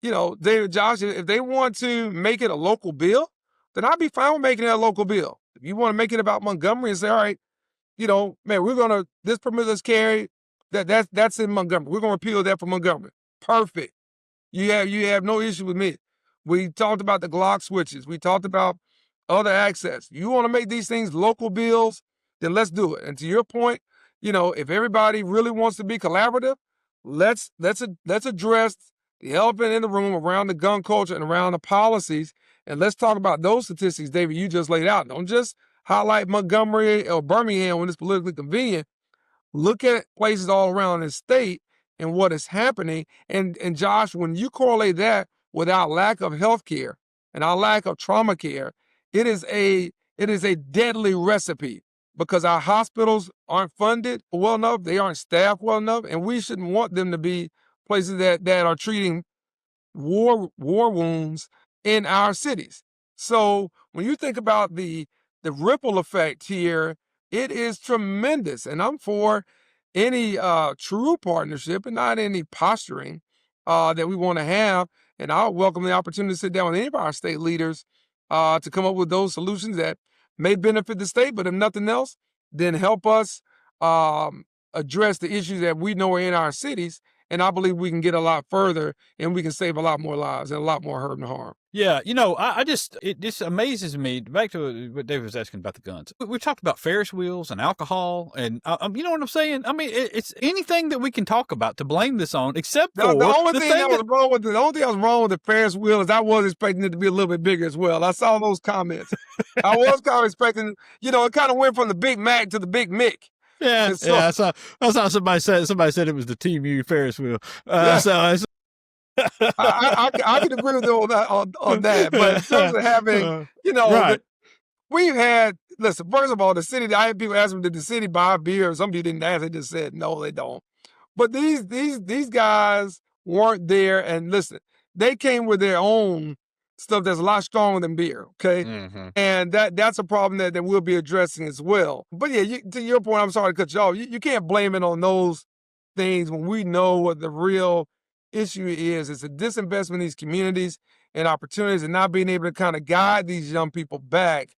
David, Josh, if they want to make it a local bill, then I'd be fine with making it a local bill. If you want to make it about Montgomery and say, all right, man, this permitless carry, that's in Montgomery. We're going to repeal that for Montgomery. Perfect. You have no issue with me. We talked about the Glock switches. We talked about other access. You want to make these things local bills, then let's do it. And to your point, if everybody really wants to be collaborative, let's address the elephant in the room around the gun culture and around the policies, and let's talk about those statistics, David, you just laid out. Don't just highlight Montgomery or Birmingham when it's politically convenient. Look at places all around the state and what is happening. And Josh, when you correlate that with our lack of health care and our lack of trauma care, it is a deadly recipe, because our hospitals aren't funded well enough, they aren't staffed well enough, and we shouldn't want them to be places that are treating war wounds in our cities. So when you think about the ripple effect here, it is tremendous. And I'm for any true partnership and not any posturing that we want to have. And I'll welcome the opportunity to sit down with any of our state leaders to come up with those solutions that may benefit the state, but if nothing else, then help us address the issues that we know are in our cities. And I believe we can get a lot further, and we can save a lot more lives and a lot more hurt and harm. Yeah, it just amazes me. Back to what David was asking about the guns. We talked about Ferris wheels and alcohol, and you know what I'm saying? I mean, it's anything that we can talk about to blame this on, except for the only thing that was wrong with the Ferris wheel is I was expecting it to be a little bit bigger as well. I saw those comments. I was kind of expecting, it kind of went from the Big Mac to the Big Mick. Yeah, so, I saw somebody said it was the Team U Ferris wheel. Yeah. I can agree with you on that. But in terms of having, right. we've had, listen, first of all, the city, I had people ask me, did the city buy beer? Some people didn't ask, they just said, no, they don't. But these guys weren't there, and listen, they came with their own stuff that's a lot stronger than beer, okay? Mm-hmm. And that's a problem that we'll be addressing as well. But yeah, to your point, I'm sorry to cut you off. You can't blame it on those things when we know what the real issue is. It's a disinvestment in these communities and opportunities, and not being able to kind of guide these young people back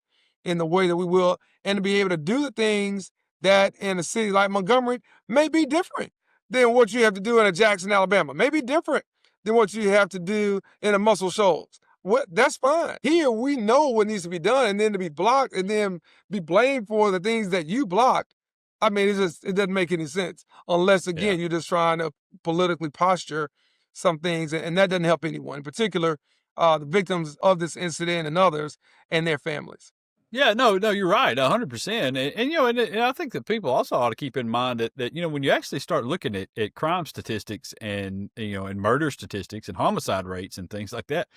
in the way that we will, and to be able to do the things that in a city like Montgomery may be different than what you have to do in a Jackson, Alabama, may be different than what you have to do in a Muscle Shoals. What that's fine. Here we know what needs to be done, and then to be blocked and then be blamed for the things that you blocked. I mean, it doesn't make any sense unless again you're just trying to politically posture some things, and that doesn't help anyone, in particular the victims of this incident and others and their families. Yeah, no, you're right, 100%. And and I think that people also ought to keep in mind that when you actually start looking at crime statistics and and murder statistics and homicide rates and things like that,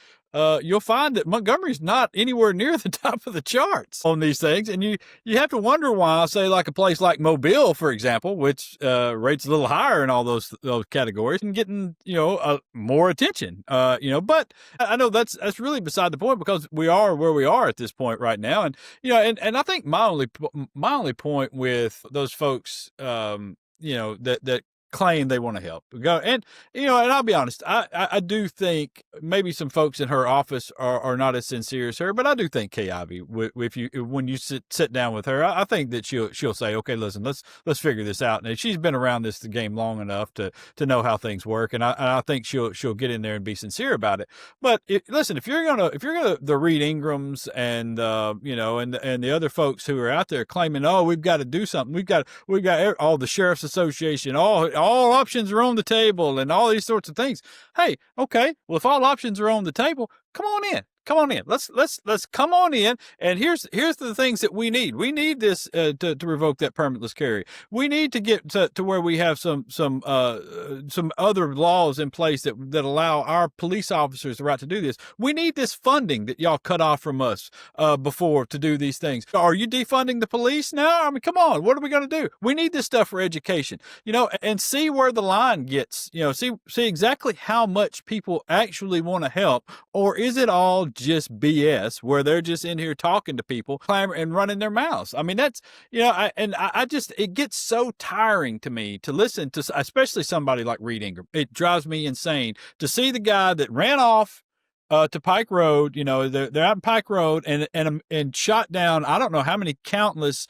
you'll find that Montgomery's not anywhere near the top of the charts on these things. And you have to wonder why, say, like a place like Mobile, for example, which rates a little higher in all those categories and getting more attention. But I know that's really beside the point, because we are where we are at this point right now. And and I think my only point with those folks, that claim they want to help go, and I'll be honest, I do think maybe some folks in her office are not as sincere as her, but I do think Kay Ivey, when you sit down with her, I think that she'll say, okay, listen, let's figure this out. And she's been around the game long enough to know how things work, and I think she'll get in there and be sincere about it. But listen, if you're gonna the Reed Ingrams and and the other folks who are out there claiming, oh, we've got to do something, we've got all the Sheriff's Association, all options are on the table and all these sorts of things. Hey, okay, well, if all options are on the table, come on in. Come on in. Let's come on in. And here's the things that we need. We need this to revoke that permitless carry. We need to get to where we have some other laws in place that allow our police officers the right to do this. We need this funding that y'all cut off from us before to do these things. Are you defunding the police now? I mean, come on. What are we going to do? We need this stuff for education. And see where the line gets. See exactly how much people actually want to help, or is it all just BS where they're just in here talking to people, clamor and running their mouths? I mean, that's, I just, it gets so tiring to me to listen to, especially somebody like Reed Ingram. It drives me insane to see the guy that ran off to Pike Road. They're out in Pike Road and shot down, I don't know how many countless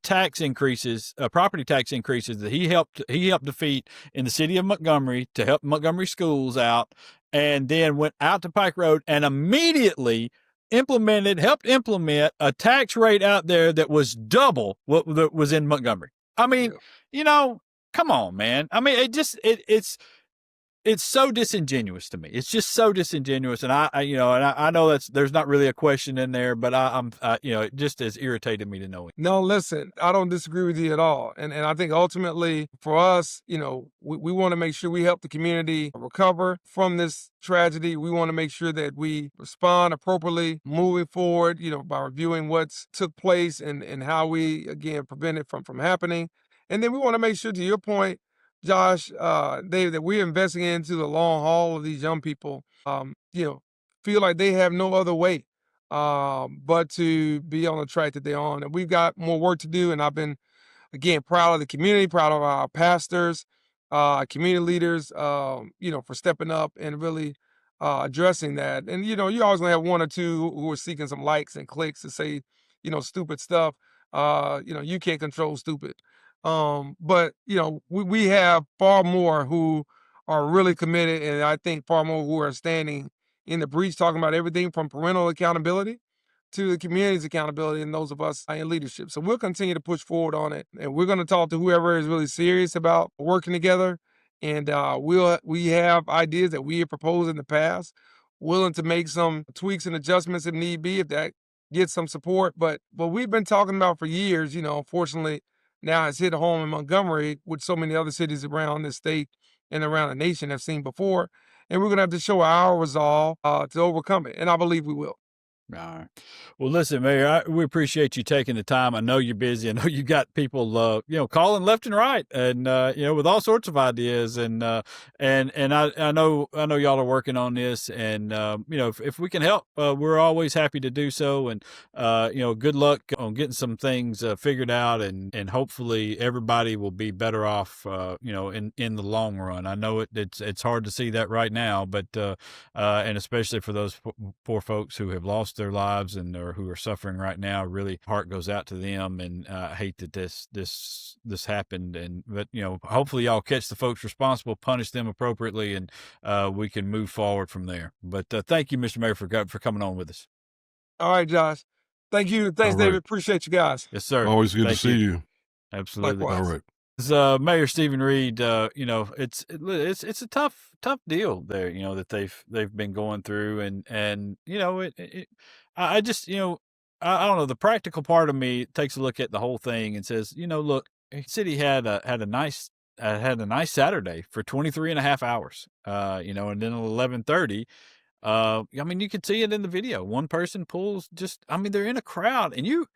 tax increases, property tax increases that he helped defeat in the city of Montgomery to help Montgomery schools out, and then went out to Pike Road and immediately helped implement a tax rate out there that was double what was in Montgomery. I mean, come on, man. I mean, it's so disingenuous to me. It's just so disingenuous, and I know there's not really a question in there, but I'm it just has irritated me to no end. No, listen, I don't disagree with you at all, and I think ultimately for us, we want to make sure we help the community recover from this tragedy. We want to make sure that we respond appropriately moving forward, by reviewing what's took place and how we again prevent it from happening, and then we want to make sure, to your point, Josh, Dave, that we're investing into the long haul of these young people, feel like they have no other way but to be on the track that they're on. And we've got more work to do. And I've been, again, proud of the community, proud of our pastors, community leaders, for stepping up and really addressing that. And, you're always going to have one or two who are seeking some likes and clicks to say, stupid stuff. You can't control stupid. But we have far more who are really committed, and I think far more who are standing in the breach, talking about everything from parental accountability to the community's accountability and those of us in leadership. So we'll continue to push forward on it, and we're going to talk to whoever is really serious about working together. And we have ideas that we have proposed in the past, willing to make some tweaks and adjustments if need be, if that gets some support. But we've been talking about for years, unfortunately, now it's hit home in Montgomery, which so many other cities around the state and around the nation have seen before. And we're going to have to show our resolve to overcome it. And I believe we will. All right. Well, listen, Mayor, we appreciate you taking the time. I know you're busy. I know you got people, calling left and right, and with all sorts of ideas. And I know y'all are working on this, and if we can help, we're always happy to do so. And good luck on getting some things figured out, and hopefully everybody will be better off, in the long run. I know it's hard to see that right now, but and especially for those poor folks who have lost their lives and or who are suffering right now. Really, heart goes out to them, and I hate that this happened. But hopefully y'all catch the folks responsible, punish them appropriately, and we can move forward from there. But thank you, Mr. Mayor, for coming on with us. All right, Josh. Thank you. Thanks, All right. David. Appreciate you guys. Yes, sir. Always good to Thank see you. Absolutely. Likewise. All right. Mayor Stephen Reed, it's a tough deal there, that they've been going through, and I just, I don't know, the practical part of me takes a look at the whole thing and says, look, city had a nice Saturday for 23 and a half hours, and then at 11:30. You could see it in the video. One person pulls they're in a crowd, and you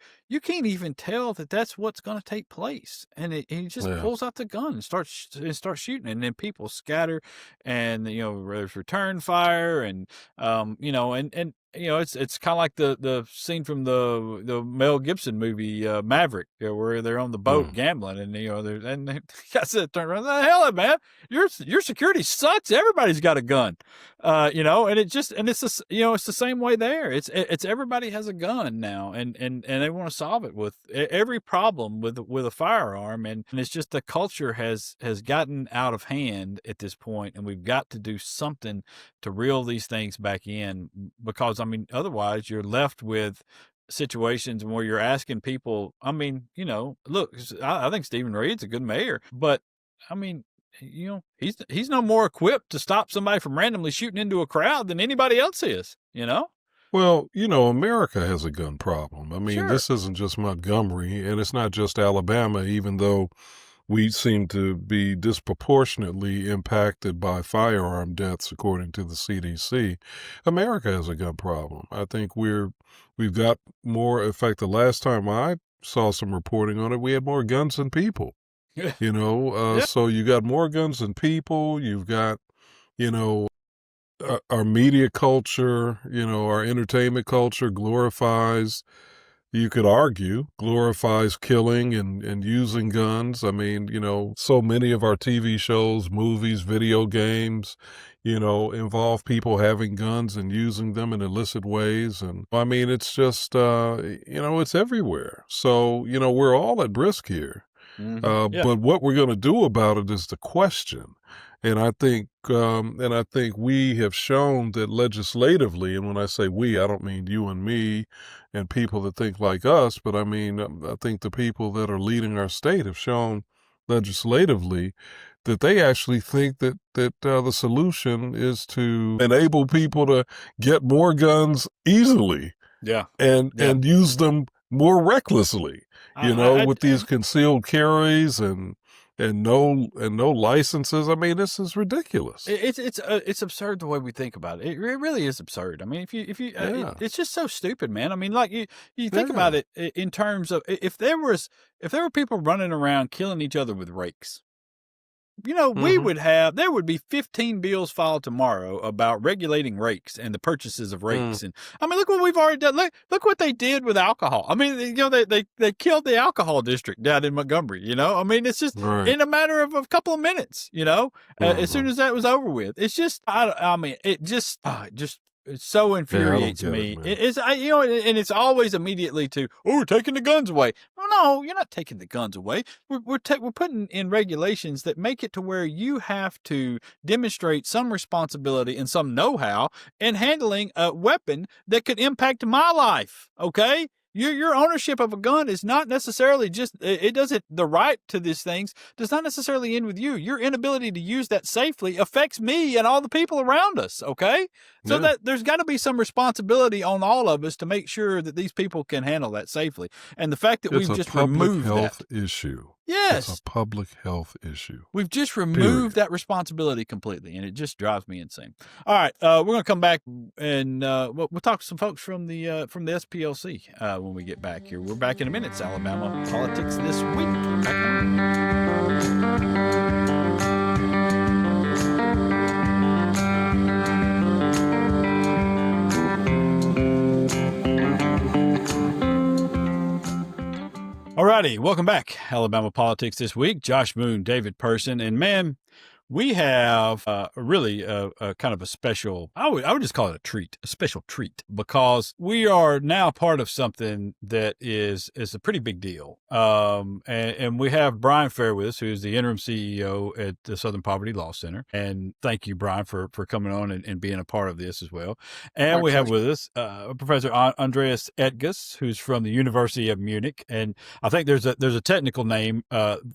can't even tell that that's what's going to take place. And he just pulls out the gun and starts shooting, and then people scatter, and there's return fire, and it's kind of like the scene from the Mel Gibson movie Maverick, where they're on the boat gambling, and and I said, turn around, the hell, man, your security sucks. Everybody's got a gun, and it's the same way there. It's everybody has a gun now, and they want to solve it with every problem with a firearm, and it's just the culture has gotten out of hand at this point, and we've got to do something to reel these things back in, because otherwise you're left with situations where you're asking people, look, I think Stephen Reed's a good mayor, but he's no more equipped to stop somebody from randomly shooting into a crowd than anybody else is, Well, America has a gun problem. Sure. This isn't just Montgomery, and it's not just Alabama, even though we seem to be disproportionately impacted by firearm deaths, according to the CDC. America has a gun problem. I think we've got more. In fact, the last time I saw some reporting on it, we had more guns than people. So you got more guns than people. You've got, our media culture, our entertainment culture glorifies. You could argue, glorifies killing and using guns. So many of our TV shows, movies, video games, involve people having guns and using them in illicit ways. And it's just, it's everywhere. So, we're all at risk here. But what we're going to do about it is the question. And I think we have shown that legislatively, and when I say we, I don't mean you and me and people that think like us, but I think the people that are leading our state have shown legislatively that they actually think that the solution is to enable people to get more guns easily, and use them more recklessly, with these concealed carries and no licenses. This is ridiculous. It's absurd the way we think about it. It really is absurd. It's just so stupid, man. You think about it in terms of if there were people running around killing each other with rakes. There would be 15 bills filed tomorrow about regulating rakes and the purchases of rakes. And look what we've already done. Look what they did with alcohol. They killed the alcohol district down in Montgomery, it's just in a matter of a couple of minutes, as soon as that was over with. It's just, it so infuriates me. And it's always immediately to, we're taking the guns away. Well, no, you're not taking the guns away. We're putting in regulations that make it to where you have to demonstrate some responsibility and some know-how in handling a weapon that could impact my life. Okay. Your ownership of a gun is not necessarily the right to these things does not necessarily end with you. Your inability to use that safely affects me and all the people around us, okay? So that there's got to be some responsibility on all of us to make sure that these people can handle that safely. And the fact that we've just removed that. It's a public health issue. Yes. It's a public health issue. We've just removed that responsibility completely, and it just drives me insane. All right, we're going to come back, and we'll talk to some folks from the SPLC when we get back here. We're back in a minute. It's Alabama Politics This Week. Back on. All righty, welcome back. Alabama Politics This Week. Josh Moon, David Person, and man, we have really a kind of a special, I would just call it a special treat, because we are now part of something that is a pretty big deal. And we have Bryan Fair with us, who's the interim CEO at the Southern Poverty Law Center. And thank you, Bryan, for coming on and being a part of this as well. And we have with us Professor Andreas Etges, who's from the University of Munich. And I think there's a technical name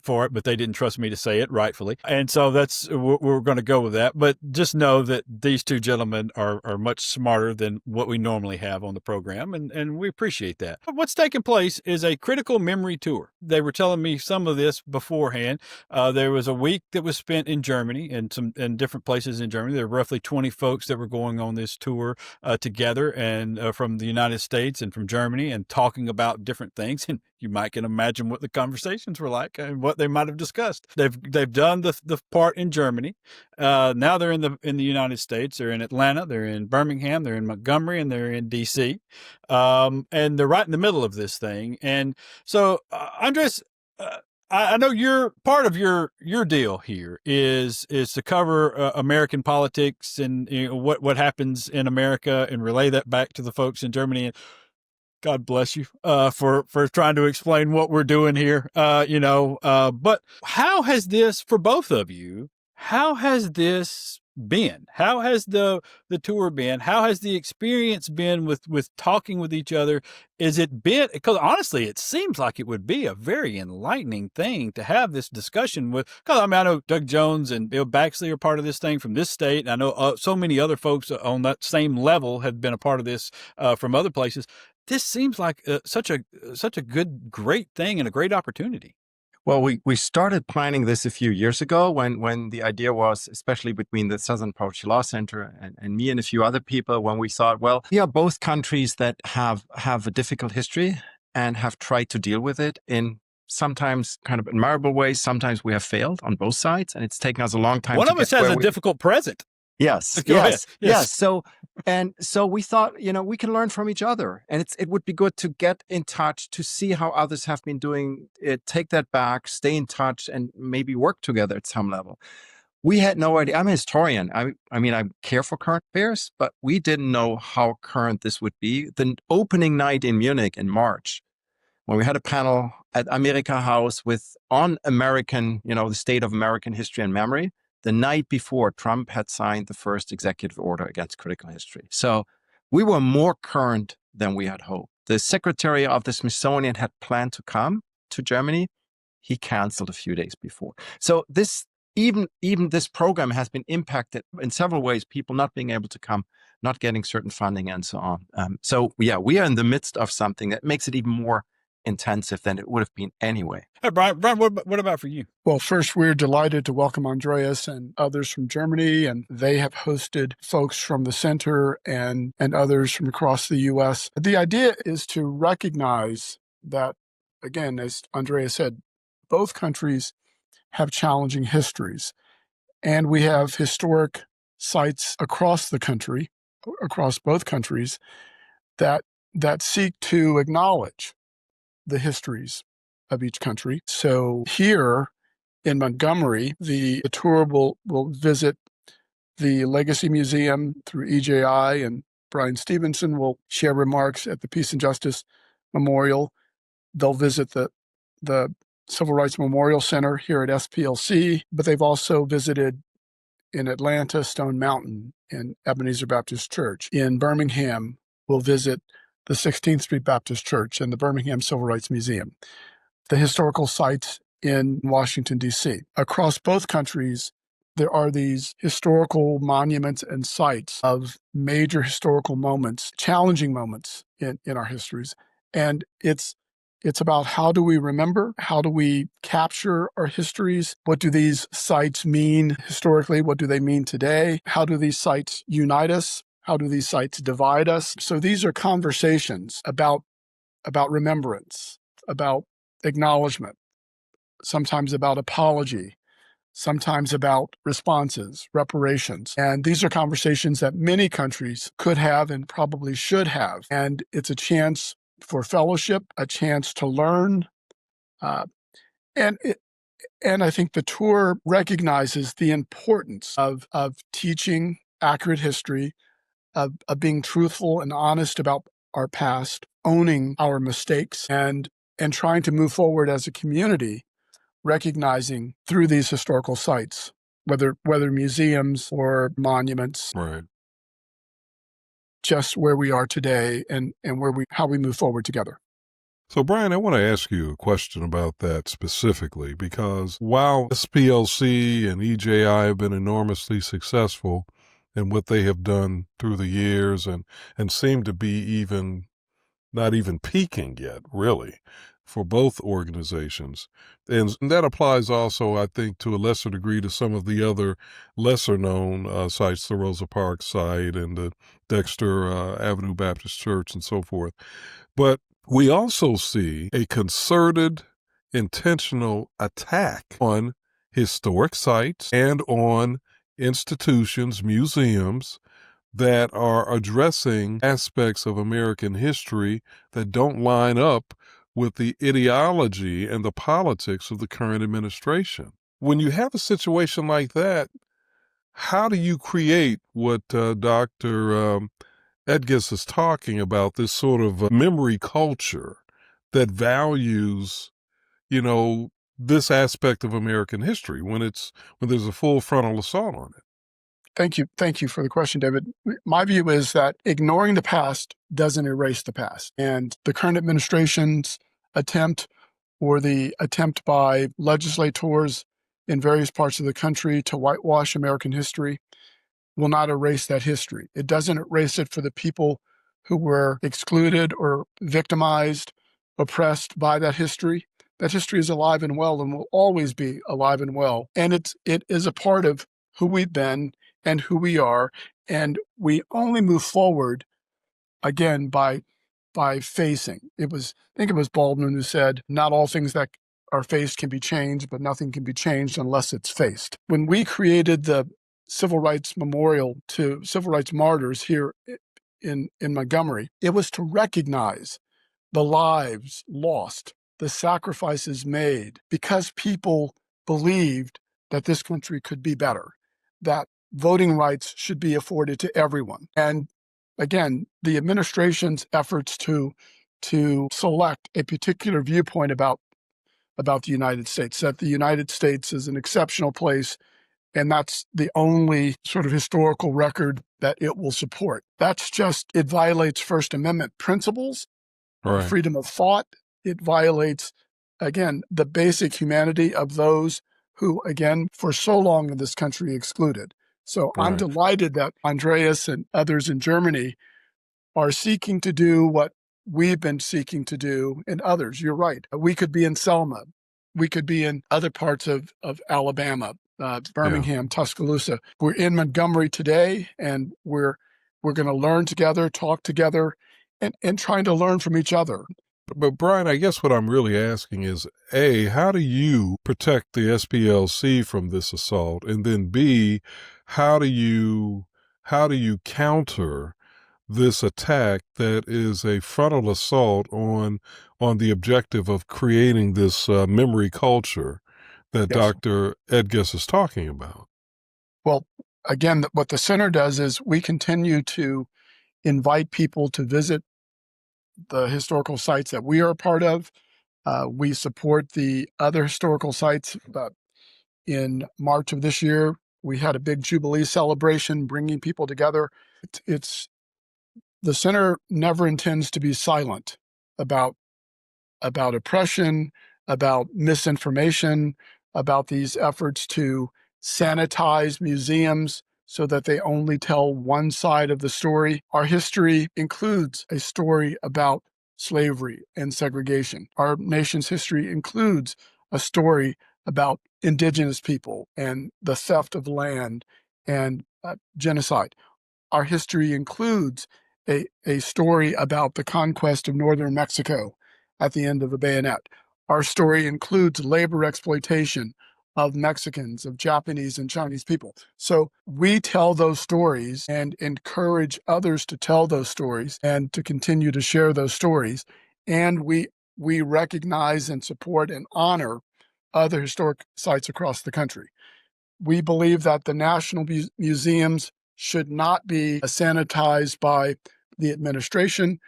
for it, but they didn't trust me to say it rightfully. And so we're going to go with that. But just know that these two gentlemen are much smarter than what we normally have on the program, and we appreciate that. What's taking place is a critical memory tour. They were telling me some of this beforehand. There was a week that was spent in Germany and in different places in Germany. There were roughly 20 folks that were going on this tour together, and from the United States and from Germany, and talking about different things. And you might can imagine what the conversations were like and what they might have discussed. They've done the part in Germany. Now they're in the United States. They're in Atlanta. They're in Birmingham. They're in Montgomery, and they're in D.C. And they're right in the middle of this thing. And so, Andres, I know you're part of your deal here is to cover American politics and what happens in America and relay that back to the folks in Germany. And God bless you for trying to explain what we're doing here. But how has this, for both of you, how has this been? How has the tour been? How has the experience been with talking with each other? Is it been, because honestly, it seems like it would be a very enlightening thing to have this discussion with, because I know Doug Jones and Bill Baxley are part of this thing from this state. And I know so many other folks on that same level have been a part of this from other places. This seems like such a great thing and a great opportunity. Well, we started planning this a few years ago when the idea was, especially between the Southern Poverty Law Center and me and a few other people, when we thought, well, we are both countries that have a difficult history and have tried to deal with it in sometimes kind of admirable ways. Sometimes we have failed on both sides, and it's taken us a long time. One of us has a difficult present. Yes. So we thought, we can learn from each other, and it would be good to get in touch to see how others have been doing it, take that back, stay in touch, and maybe work together at some level. We had no idea. I'm a historian. I care for current affairs, but we didn't know how current this would be. The opening night in Munich in March, when we had a panel at America House on American, the state of American history and memory, the night before Trump had signed the first executive order against critical history. So we were more current than we had hoped. The secretary of the Smithsonian had planned to come to Germany. He canceled a few days before. So even this program has been impacted in several ways, people not being able to come, not getting certain funding and so on. We are in the midst of something that makes it even more intensive than it would have been anyway. Hey, Bryan, what about for you? Well, first, we're delighted to welcome Andreas and others from Germany, and they have hosted folks from the center and others from across the U.S. The idea is to recognize that, again, as Andreas said, both countries have challenging histories, and we have historic sites across the country, across both countries, that seek to acknowledge the histories of each country. So here in Montgomery, the tour will visit the Legacy Museum through EJI, and Bryan Stevenson will share remarks at the Peace and Justice Memorial. They'll visit the Civil Rights Memorial Center here at SPLC, but they've also visited in Atlanta, Stone Mountain, and Ebenezer Baptist Church. In Birmingham, we'll visit the 16th Street Baptist Church and the Birmingham Civil Rights Museum, the historical sites in Washington, D.C. Across both countries, there are these historical monuments and sites of major historical moments, challenging moments in our histories. And it's about how do we remember? How do we capture our histories? What do these sites mean historically? What do they mean today? How do these sites unite us? How do these sites divide us? So these are conversations about remembrance, about acknowledgement, sometimes about apology, sometimes about responses, reparations. And these are conversations that many countries could have and probably should have. And it's a chance for fellowship, a chance to learn. And And I think the tour recognizes the importance of teaching accurate history, of being truthful and honest about our past, owning our mistakes, and trying to move forward as a community, recognizing through these historical sites, whether museums or monuments, Right. just where we are today and how we move forward together. So, Bryan, I want to ask you a question about that specifically, because while SPLC and EJI have been enormously successful in what they have done through the years and seem to be not even peaking yet, really, for both organizations. And that applies also, I think, to a lesser degree to some of the other lesser-known sites, the Rosa Parks site and the Dexter Avenue Baptist Church and so forth. But we also see a concerted, intentional attack on historic sites and on institutions, museums, that are addressing aspects of American history that don't line up with the ideology and the politics of the current administration. When you have a situation like that, how do you create what Dr. Etges is talking about, this sort of memory culture that values, this aspect of American history when there's a full frontal assault on it? Thank you for the question, David. My view is that ignoring the past doesn't erase the past. And the current administration's attempt, or the attempt by legislators in various parts of the country to whitewash American history, will not erase that history. It doesn't erase it for the people who were excluded or victimized, oppressed by that history. That history is alive and well and will always be alive and well. And it is a part of who we've been and who we are. And we only move forward, again, by facing. I think it was Baldwin who said, not all things that are faced can be changed, but nothing can be changed unless it's faced. When we created the Civil Rights Memorial to Civil Rights Martyrs here in Montgomery, it was to recognize the lives lost, the sacrifices made, because people believed that this country could be better, that voting rights should be afforded to everyone. And again, the administration's efforts to select a particular viewpoint about the United States, that the United States is an exceptional place, and that's the only sort of historical record that it will support. It violates First Amendment principles, Right. freedom of thought. It violates, again, the basic humanity of those who, again, for so long in this country excluded. So I'm Right. delighted that Andreas and others in Germany are seeking to do what we've been seeking to do, and others. You're right. We could be in Selma. We could be in other parts of Alabama, Birmingham, Tuscaloosa. We're in Montgomery today, and we're going to learn together, talk together, and trying to learn from each other. But Bryan, I guess what I'm really asking is, A, how do you protect the SPLC from this assault? And then B, how do you counter this attack that is a frontal assault on the objective of creating this memory culture that Yes. Dr. Etges is talking about? Well, again, what the center does is we continue to invite people to visit the historical sites that we are a part of. We support the other historical sites. In March of this year, we had a big Jubilee celebration, bringing people together. The center never intends to be silent about oppression, about misinformation, about these efforts to sanitize museums so that they only tell one side of the story. Our history includes a story about slavery and segregation. Our nation's history includes a story about indigenous people and the theft of land and genocide. Our history includes a story about the conquest of northern Mexico at the end of the bayonet. Our story includes labor exploitation of Mexicans, of Japanese and Chinese people. So we tell those stories and encourage others to tell those stories and to continue to share those stories. And we recognize and support and honor other historic sites across the country. We believe that the national museums should not be sanitized by the administration,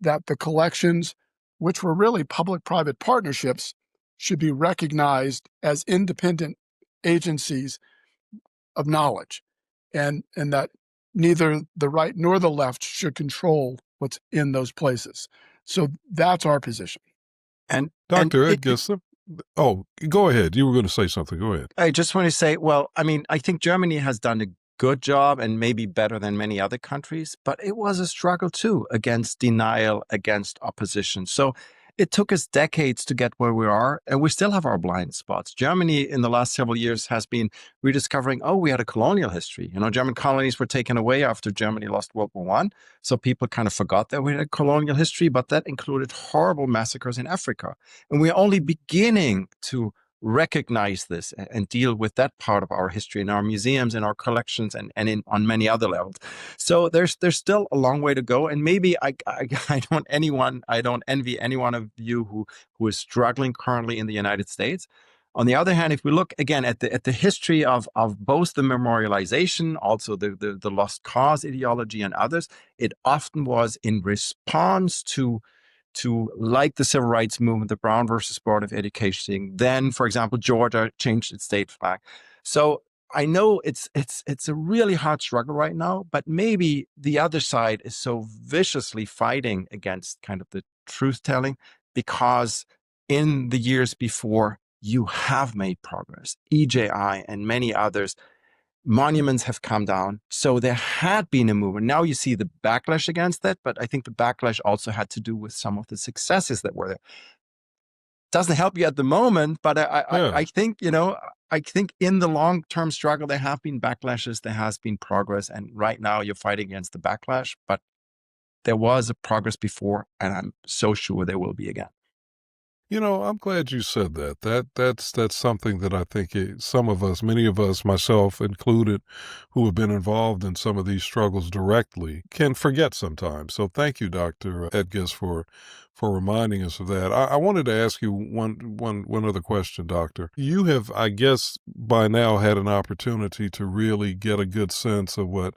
that the collections, which were really public-private partnerships, should be recognized as independent agencies of knowledge, and that neither the right nor the left should control what's in those places. So that's our position. And Dr. Etges, oh, go ahead. You were going to say something. Go ahead. I just want to say, well, I mean, I think Germany has done a good job and maybe better than many other countries, but it was a struggle too against denial, against opposition. So it took us decades to get where we are, and we still have our blind spots. Germany in the last several years has been rediscovering, oh, we had a colonial history. You know, German colonies were taken away after Germany lost World War I. So people kind of forgot that we had a colonial history, but that included horrible massacres in Africa. And we're only beginning to recognize this and deal with that part of our history in our museums, in our collections, and on many other levels. So there's still a long way to go. And maybe I don't envy any one of you who is struggling currently in the United States. On the other hand, if we look again at the history of both the memorialization, also the lost cause ideology and others, it often was in response to like the civil rights movement, the Brown versus Board of Education thing. Then, for example, Georgia changed its state flag. So I know it's a really hard struggle right now, but maybe the other side is so viciously fighting against kind of the truth telling because in the years before you have made progress. EJI and many others, monuments have come down. So there had been a movement. Now you see the backlash against that, but I think the backlash also had to do with some of the successes that were there. Doesn't help you at the moment, but I think, I think in the long-term struggle, there have been backlashes, there has been progress, and right now you're fighting against the backlash, but there was a progress before, and I'm so sure there will be again. You know, I'm glad you said that. That's something that I think some of us, many of us, myself included, who have been involved in some of these struggles directly, can forget sometimes. So thank you, Dr. Etges, for reminding us of that. I wanted to ask you one other question, Doctor. You have, I guess, by now had an opportunity to really get a good sense of what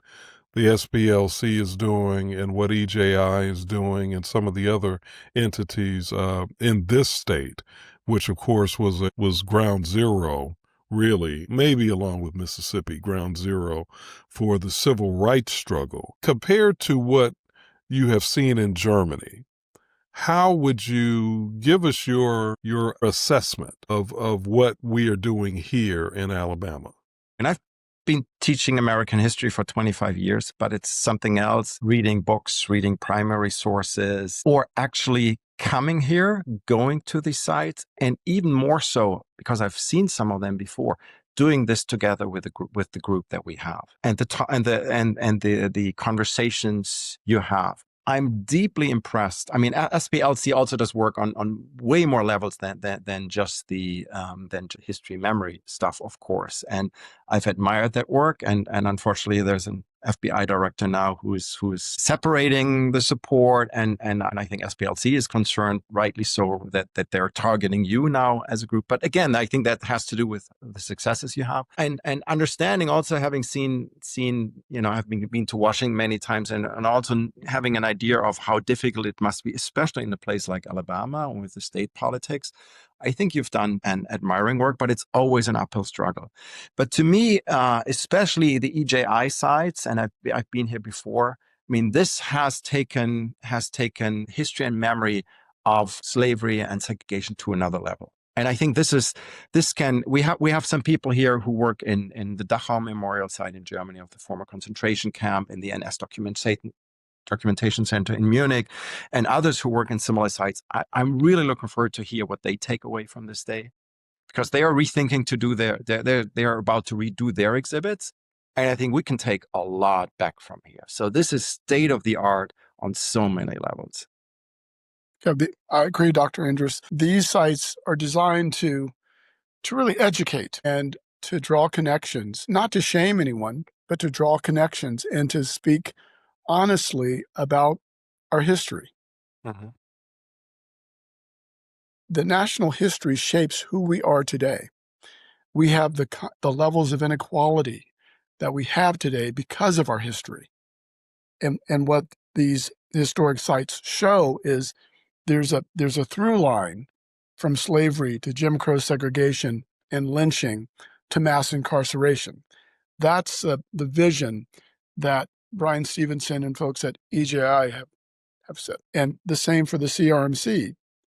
the SPLC is doing and what EJI is doing and some of the other entities in this state, which of course was ground zero, really, maybe along with Mississippi, ground zero for the civil rights struggle. Compared to what you have seen in Germany, how would you give us your assessment of what we are doing here in Alabama? And I've been teaching American history for 25 years, but it's something else, reading books, reading primary sources, or actually coming here, going to the sites, and even more so, because I've seen some of them before, doing this together with the group that we have and the conversations you have. I'm deeply impressed. I mean, SPLC also does work on way more levels than just the history memory stuff, of course. And I've admired that work. And unfortunately, there's an FBI director now who is separating the support. And I think SPLC is concerned, rightly so, that they're targeting you now as a group. But again, I think that has to do with the successes you have and understanding. Also, having seen I've been to Washington many times, and also having an idea of how difficult it must be, especially in a place like Alabama with the state politics. I think you've done an admiring work, but it's always an uphill struggle. But to me, especially the EJI sites, and I've been here before. I mean, this has taken history and memory of slavery and segregation to another level. And I think we have some people here who work in the Dachau Memorial Site in Germany of the former concentration camp, in the NS Documentation Center in Munich, and others who work in similar sites. I'm really looking forward to hear what they take away from this day, because they are rethinking to do they are about to redo their exhibits, and I think we can take a lot back from here. So this is state of the art on so many levels. Yeah, I agree, Dr. Andreas. These sites are designed to really educate and to draw connections, not to shame anyone, but to draw connections and to speak honestly about our history. Mm-hmm. the national history shapes who we are today. We have the levels of inequality that we have today because of our history. And what these historic sites show is there's a through line from slavery to Jim Crow segregation and lynching to mass incarceration. That's the vision that Bryan Stevenson and folks at EJI have said. And the same for the CRMC.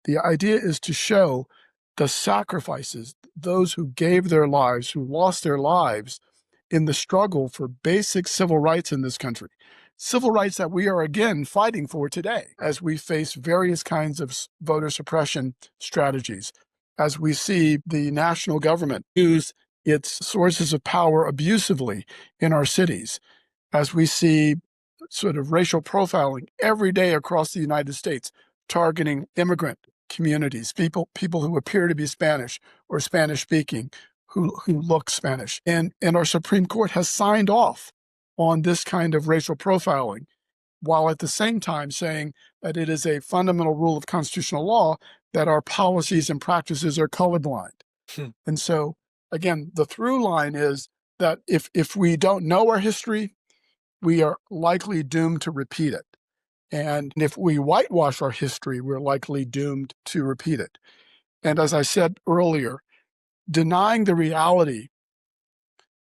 The idea is to show the sacrifices, those who gave their lives, who lost their lives in the struggle for basic civil rights in this country. Civil rights that we are again fighting for today as we face various kinds of voter suppression strategies, as we see the national government use its sources of power abusively in our cities, as we see sort of racial profiling every day across the United States, targeting immigrant communities, people who appear to be Spanish or Spanish-speaking, who look Spanish. And our Supreme Court has signed off on this kind of racial profiling, while at the same time saying that it is a fundamental rule of constitutional law that our policies and practices are colorblind. And so, again, the through line is that if we don't know our history, we are likely doomed to repeat it. And if we whitewash our history, we're likely doomed to repeat it. And as I said earlier, denying the reality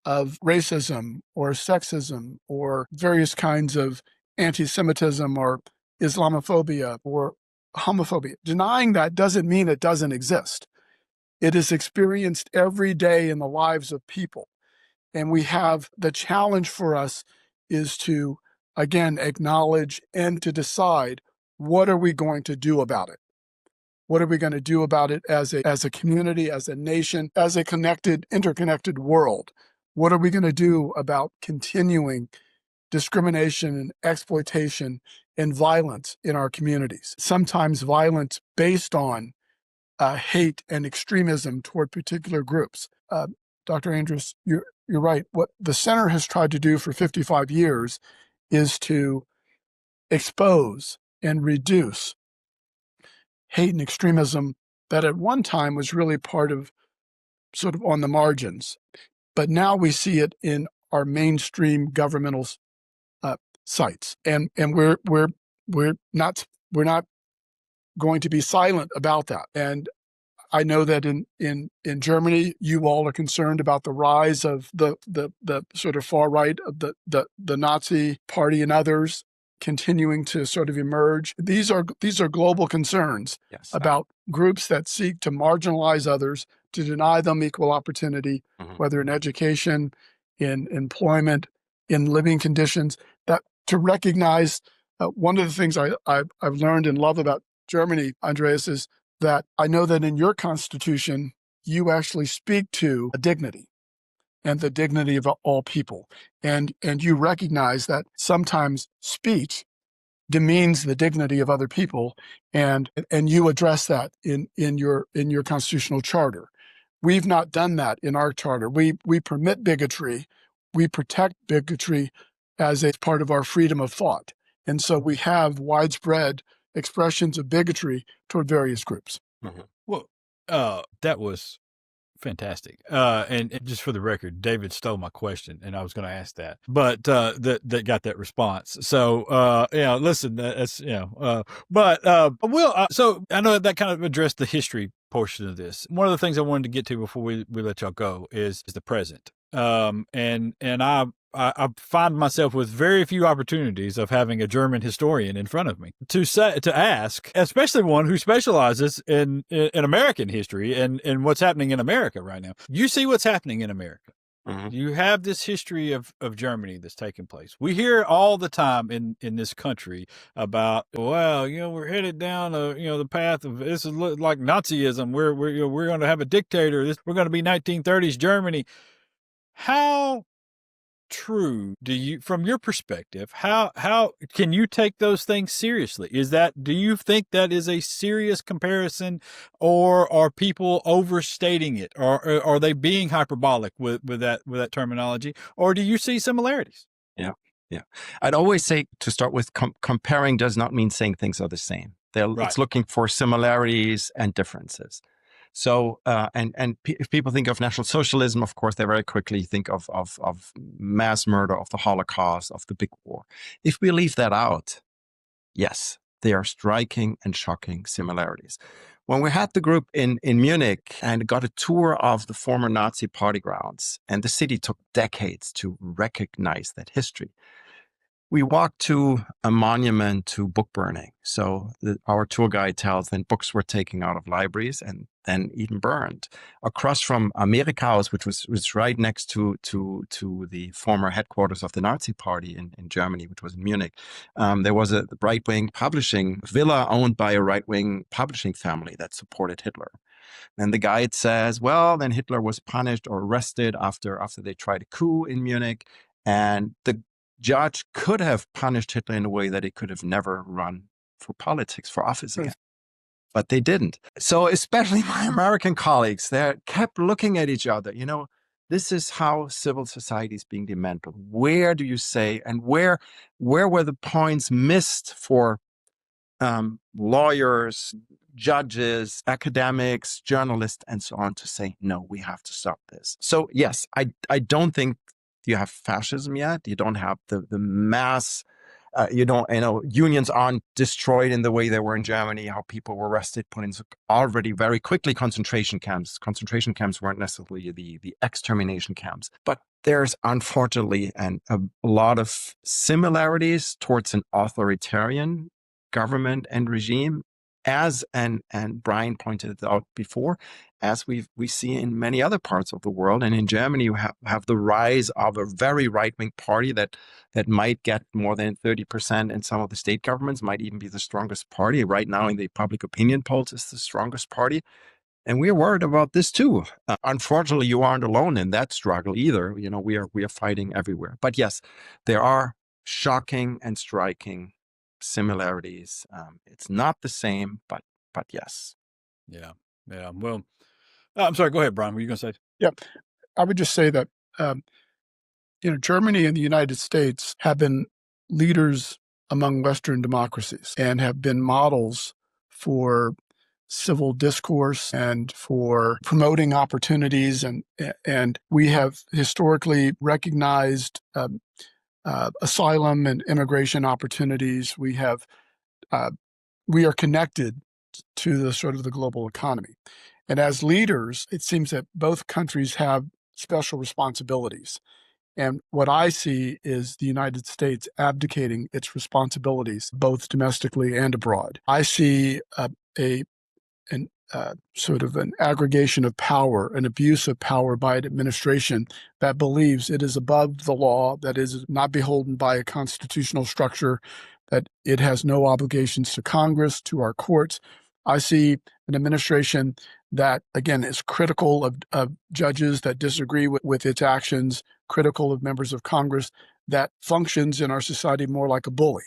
of racism or sexism or various kinds of anti-Semitism or Islamophobia or homophobia, denying that doesn't mean it doesn't exist. It is experienced every day in the lives of people. And we have the challenge for us is to, again, acknowledge and to decide, what are we going to do about it? What are we going to do about it as a community, as a nation, as a interconnected world? What are we going to do about continuing discrimination and exploitation and violence in our communities? Sometimes violence based on hate and extremism toward particular groups. Dr. Andreas, you're right. What the center has tried to do for 55 years is to expose and reduce hate and extremism that at one time was really part of sort of on the margins. But now we see it in our mainstream governmental sites. And we're not going to be silent about that. And I know that in Germany, you all are concerned about the rise of the sort of far right of the Nazi party and others continuing to sort of emerge. These are global concerns about groups that seek to marginalize others, to deny them equal opportunity, whether in education, in employment, in living conditions. That to recognize one of the things I've learned and love about Germany, Andreas, is that I know that in your constitution, you actually speak to a dignity and the dignity of all people. And you recognize that sometimes speech demeans the dignity of other people, and you address that in your constitutional charter. We've not done that in our charter. We permit bigotry, we protect bigotry as a part of our freedom of thought. And so we have widespread expressions of bigotry toward various groups. Well, that was fantastic. And just for the record, David stole my question, and I was going to ask that, but that got that response. So listen, that's so I know that kind of addressed the history portion of this. One of the things I wanted to get to before we let y'all go is the present. And I find myself with very few opportunities of having a German historian in front of me to ask, especially one who specializes in American history and what's happening in America right now. You see what's happening in America. You have this history of Germany that's taking place. We hear all the time in this country about, well, we're headed down the path of this is like Nazism. We're going to have a dictator. We're going to be 1930s Germany. How true do you, from your perspective, how can you take those things seriously? Do you think that is a serious comparison, or are people overstating it, or are they being hyperbolic with that terminology, or do you see similarities? Yeah. I'd always say, to start with, comparing does not mean saying things are the same. It's looking for similarities and differences. So, if people think of National Socialism, of course, they very quickly think of mass murder, of the Holocaust, of the Big War. If we leave that out, yes, there are striking and shocking similarities. When we had the group in Munich and got a tour of the former Nazi party grounds, and the city took decades to recognize that history, we walked to a monument to book burning. So our tour guide tells then books were taken out of libraries and then even burned. Across from Amerikaus, which was right next to the former headquarters of the Nazi Party in Germany, which was in Munich, there was a right-wing publishing villa owned by a right-wing publishing family that supported Hitler. And the guide says, well, then Hitler was punished or arrested after they tried a coup in Munich, and the judge could have punished Hitler in a way that he could have never run for politics, for office again. But they didn't. So especially my American colleagues, they kept looking at each other. This is how civil society is being dismantled. Where do you say, and where were the points missed for lawyers, judges, academics, journalists, and so on to say, no, we have to stop this. So yes, I don't think you have fascism yet. You don't have the mass, unions aren't destroyed in the way they were in Germany, how people were arrested, put into already very quickly concentration camps. Concentration camps weren't necessarily the extermination camps. But there's unfortunately a lot of similarities towards an authoritarian government and regime, as and Bryan pointed out before, as we see in many other parts of the world. And in Germany, you have the rise of a very right-wing party that might get more than 30% in some of the state governments, might even be the strongest party. Right now in the public opinion polls, it's the strongest party. And we're worried about this too. Unfortunately, you aren't alone in that struggle either. We are fighting everywhere. But yes, there are shocking and striking similarities. It's not the same, but yes. Yeah. Well, I'm sorry. Go ahead, Bryan. What were you going to say? Yeah, I would just say that Germany and the United States have been leaders among Western democracies and have been models for civil discourse and for promoting opportunities, and we have historically recognized asylum and immigration opportunities. We are connected to the sort of the global economy. And as leaders, it seems that both countries have special responsibilities. And what I see is the United States abdicating its responsibilities, both domestically and abroad. I see sort of an aggregation of power, an abuse of power by an administration that believes it is above the law, that is not beholden by a constitutional structure, that it has no obligations to Congress, to our courts. I see an administration that, again, is critical of judges that disagree with its actions, critical of members of Congress, that functions in our society more like a bully.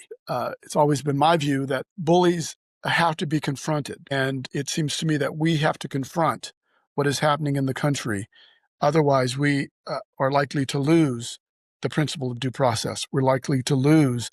It's always been my view that bullies have to be confronted. And it seems to me that we have to confront what is happening in the country. Otherwise, we are likely to lose the principle of due process. We're likely to lose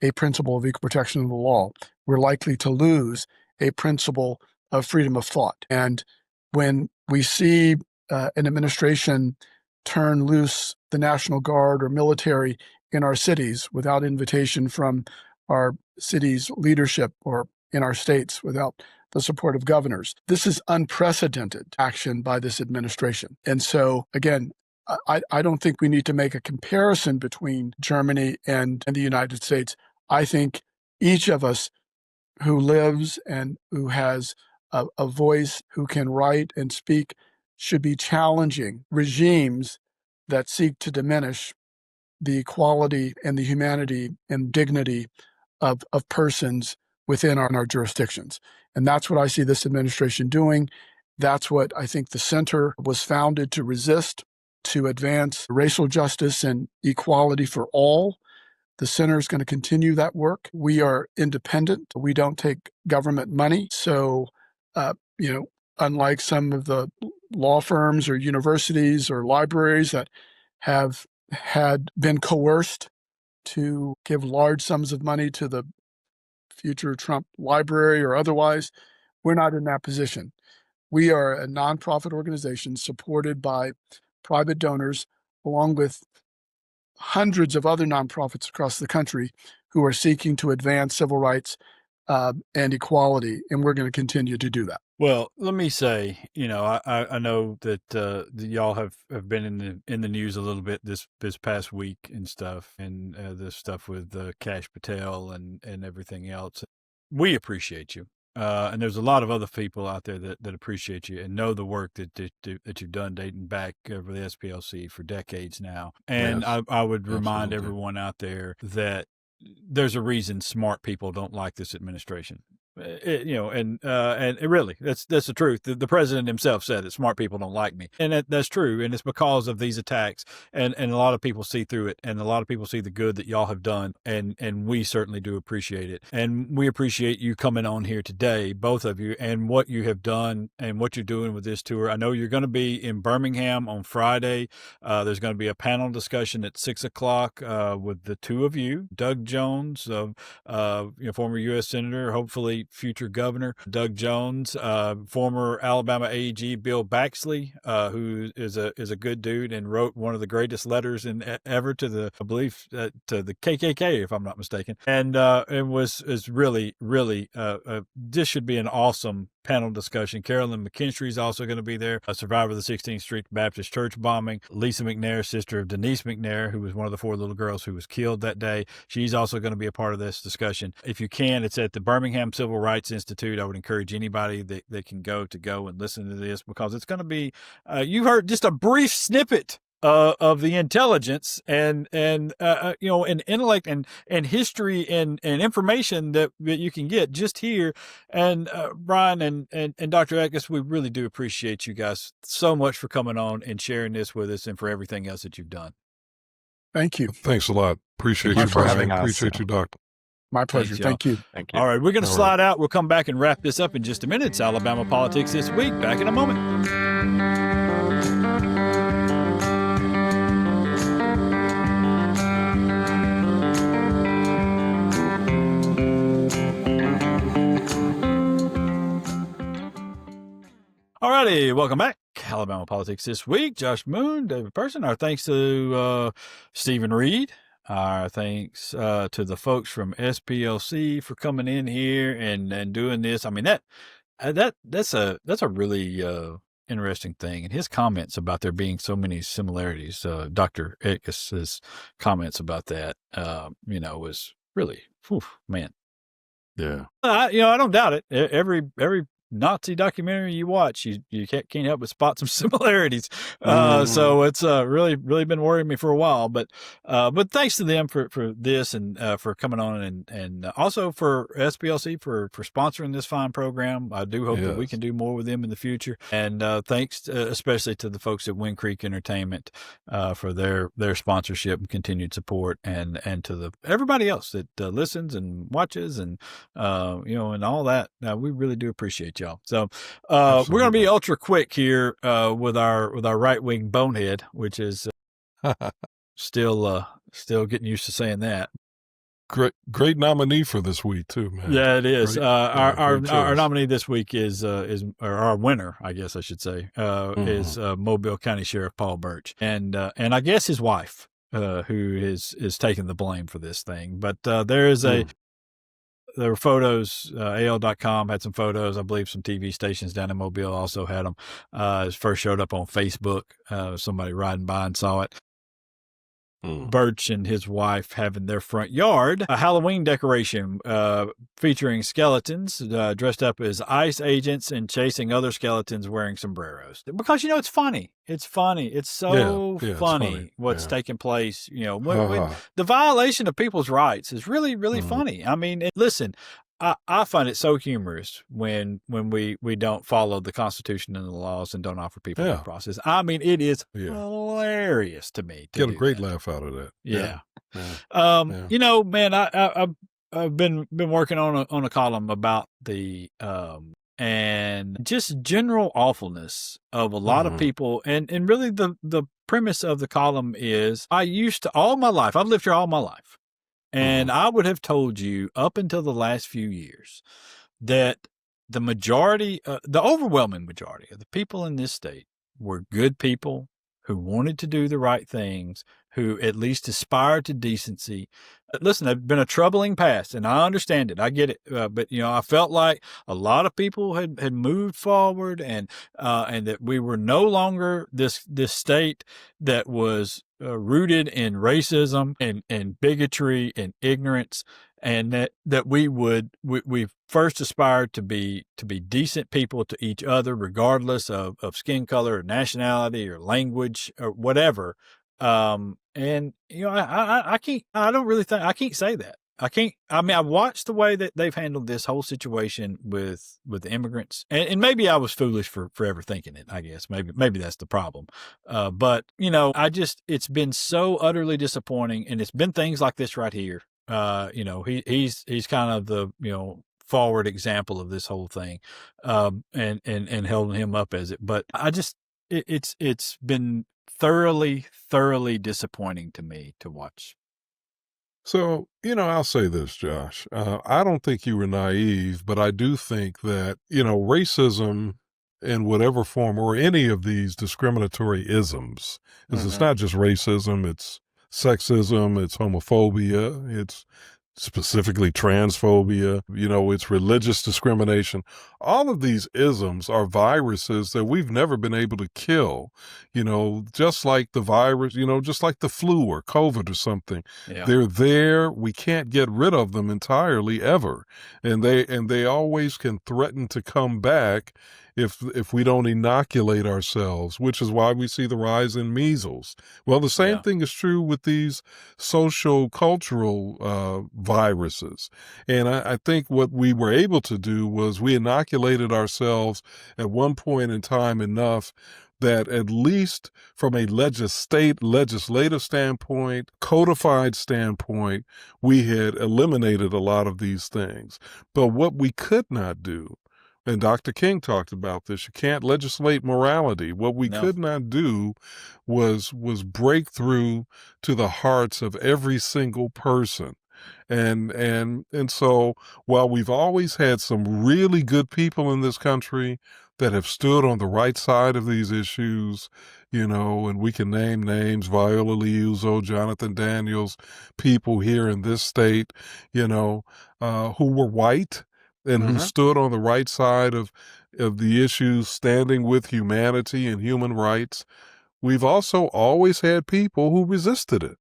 a principle of equal protection of the law. We're likely to lose a principle of freedom of thought. And when we see an administration turn loose the National Guard or military in our cities without invitation from our city's leadership, or in our states without the support of governors, this is unprecedented action by this administration. And so, again, I don't think we need to make a comparison between Germany and the United States. I think each of us who lives and who has a voice, who can write and speak, should be challenging regimes that seek to diminish the equality and the humanity and dignity of persons within our jurisdictions. And that's what I see this administration doing. That's what I think the center was founded to resist, to advance racial justice and equality for all. The center is going to continue that work. We are independent. We don't take government money. So, unlike some of the law firms or universities or libraries that have had been coerced to give large sums of money to the future Trump library or otherwise. We're not in that position. We are a nonprofit organization supported by private donors, along with hundreds of other nonprofits across the country who are seeking to advance civil rights and equality, and we're going to continue to do that. Well, let me say, I know that y'all have been in the news a little bit this past week and stuff, and this stuff with Kash Patel and everything else. We appreciate you. And there's a lot of other people out there that appreciate you and know the work that you've done dating back over the SPLC for decades now. And Yes, I would remind absolutely. everyone out there that there's a reason smart people don't like this administration. And really, that's the truth. The president himself said that smart people don't like me, and that's true. And it's because of these attacks, and a lot of people see through it, and a lot of people see the good that y'all have done, and we certainly do appreciate it, and we appreciate you coming on here today, both of you, and what you have done and what you're doing with this tour. I know you're going to be in Birmingham on Friday. There's going to be a panel discussion at 6:00 with the two of you, Doug Jones, former U.S. Senator, hopefully future governor, Doug Jones, former Alabama AG Bill Baxley, who is a good dude and wrote one of the greatest letters ever to the, I believe, to the KKK, if I'm not mistaken, and is really this should be an awesome panel discussion. Carolyn McKinstry is also going to be there, a survivor of the 16th Street Baptist Church bombing. Lisa McNair, sister of Denise McNair, who was one of the 4 little girls who was killed that day. She's also going to be a part of this discussion. If you can, it's at the Birmingham Civil Rights Institute. I would encourage anybody that can go and listen to this, because it's going to be, you heard just a brief snippet of the intelligence and intellect and history and information that you can get just here. And Bryan and Dr. Etges, we really do appreciate you guys so much for coming on and sharing this with us, and for everything else that you've done. Thank you. Thanks a lot. Appreciate Thank you you for Bryan. having us. Appreciate you, Doctor. My pleasure. Thanks, y'all. Thank you. Thank you. All right, we're going to All slide out. We'll come back and wrap this up in just a minute. It's Alabama Politics This Week. Back in a moment. Alrighty, welcome back. Alabama Politics This Week. Josh Moon, David Person. Our thanks to Stephen Reed. Our thanks to the folks from SPLC for coming in here and doing this. I mean, that's a really interesting thing. And his comments about there being so many similarities, Dr. Etges' comments about that, was really, man. Yeah. I don't doubt it. Every Nazi documentary you watch, you can't help but spot some similarities. So it's really been worrying me for a while. But thanks to them for this and for coming on and also for SPLC for sponsoring this fine program. I do hope that we can do more with them in the future. And thanks especially to the folks at Wind Creek Entertainment for their sponsorship and continued support, and to everybody else that listens and watches and and all that. We really do appreciate y'all. So we're going to be ultra quick here with our right wing bonehead, which is still getting used to saying that. Great nominee for this week too, man. Yeah, it is. Great, Our nominee this week is or our winner, I guess I should say, is Mobile County Sheriff Paul Burch, and I guess his wife, who is taking the blame for this thing. But there is there were photos. AL.com had some photos. I believe some TV stations down in Mobile also had them. It first showed up on Facebook. Somebody riding by and saw it. Burch and his wife having their front yard a Halloween decoration featuring skeletons dressed up as ICE agents and chasing other skeletons wearing sombreros. Because, it's funny. It's funny. It's so funny what's taking place. When the violation of people's rights is really, really funny. I mean, listen, I find it so humorous when we don't follow the Constitution and the laws and don't offer people due process. I mean, it is hilarious to me. Get a great laugh out of that. Man, I've been working on a column about the and just general awfulness of a lot of people, and really the premise of the column is I've lived here all my life. And I would have told you up until the last few years that the majority, the overwhelming majority of the people in this state were good people who wanted to do the right things, who at least aspired to decency. Listen, it's been a troubling past, and I understand it. I get it. But, I felt like a lot of people had moved forward and that we were no longer this state that was rooted in racism and bigotry and ignorance, and that we first aspired to be decent people to each other, regardless of skin color or nationality or language or whatever. I don't really think I can't say that. I watched the way that they've handled this whole situation with the immigrants, and maybe I was foolish for ever thinking it. I guess maybe that's the problem. But it's been so utterly disappointing, and it's been things like this right here. He's kind of the forward example of this whole thing, and holding him up as it. But it's been thoroughly disappointing to me to watch. So, I'll say this, Josh. I don't think you were naive, but I do think that, racism in whatever form or any of these discriminatory isms, because it's not just racism, it's sexism, it's homophobia, it's specifically transphobia, it's religious discrimination. All of these isms are viruses that we've never been able to kill, just like the virus, just like the flu or COVID or something. Yeah. They're there. We can't get rid of them entirely ever. And they always can threaten to come back if we don't inoculate ourselves, which is why we see the rise in measles. Well, the same thing is true with these social cultural viruses. And I think what we were able to do was we inoculated ourselves at one point in time enough that at least from a legislative standpoint, codified standpoint, we had eliminated a lot of these things. But what we could not do, and Dr. King talked about this, you can't legislate morality. What we could not do was break through to the hearts of every single person. And so while we've always had some really good people in this country that have stood on the right side of these issues, and we can name names, Viola Liuzzo, Jonathan Daniels, people here in this state, who were white and who stood on the right side of the issues, standing with humanity and human rights. We've also always had people who resisted it.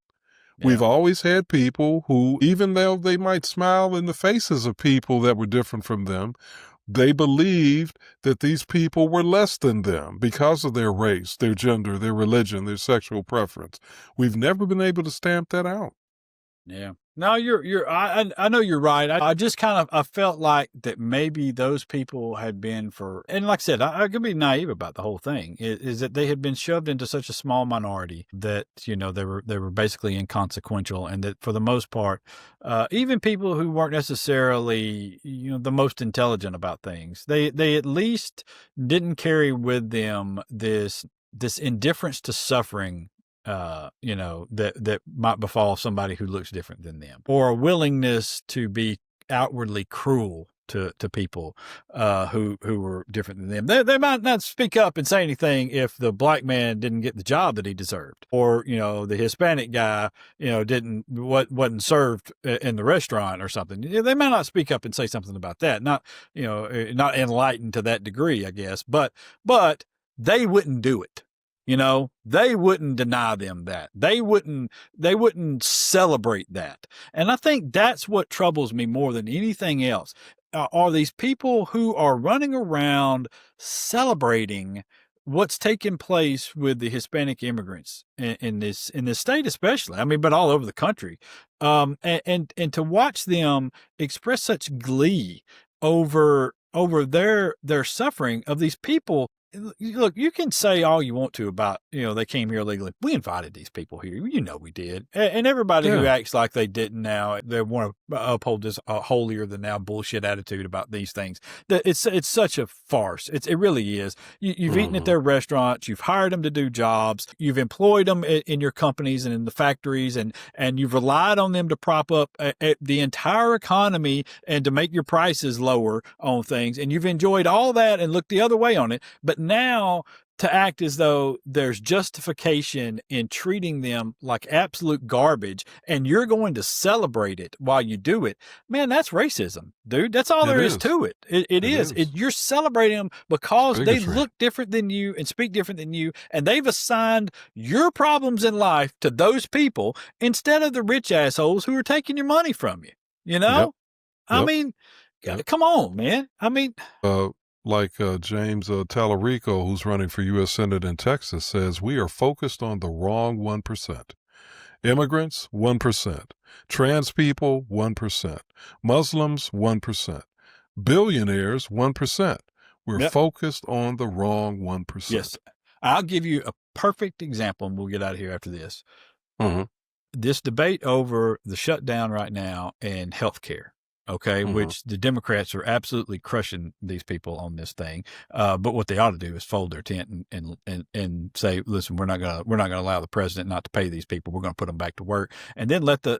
Yeah. We've always had people who, even though they might smile in the faces of people that were different from them, they believed that these people were less than them because of their race, their gender, their religion, their sexual preference. We've never been able to stamp that out. Yeah. No, I know you're right. I just I felt like that maybe those people had been and like I said, I could be naive about the whole thing, is that they had been shoved into such a small minority that, they were basically inconsequential, and that for the most part, even people who weren't necessarily, the most intelligent about things, they at least didn't carry with them this indifference to suffering, that might befall somebody who looks different than them, or a willingness to be outwardly cruel to people who were different than them. They might not speak up and say anything if the black man didn't get the job that he deserved, or the Hispanic guy wasn't served in the restaurant or something. They might not speak up and say something about that. Not enlightened to that degree, I guess, but they wouldn't do it. They wouldn't deny them that. They wouldn't celebrate that. And I think that's what troubles me more than anything else, are these people who are running around celebrating what's taking place with the Hispanic immigrants in this state, especially. I mean, but all over the country. And to watch them express such glee over their suffering of these people. look, you can say all you want to about, they came here illegally. We invited these people here. We did. And everybody who acts like they didn't now, they want to uphold this holier than thou bullshit attitude about these things. It's such a farce. It really is. You've eaten at their restaurants. You've hired them to do jobs. You've employed them in your companies and in the factories, and you've relied on them to prop up the entire economy and to make your prices lower on things. And you've enjoyed all that and looked the other way on it. But now to act as though there's justification in treating them like absolute garbage and you're going to celebrate it while you do it, man, that's racism, dude. That's all there is to it. It is. You're celebrating them because they look different than you and speak different than you, and they've assigned your problems in life to those people instead of the rich assholes who are taking your money from you. I mean, come on, man. I mean... like James Tallarico, who's running for U.S. Senate in Texas, says, we are focused on the wrong 1%. Immigrants, 1%. Trans people, 1%. Muslims, 1%. Billionaires, 1%. We're focused on the wrong 1%. Yes. I'll give you a perfect example, and we'll get out of here after this. This debate over the shutdown right now and healthcare. Okay, which the Democrats are absolutely crushing these people on this thing. But what they ought to do is fold their tent and say, listen, we're not gonna allow the president not to pay these people. We're gonna put them back to work, and then let the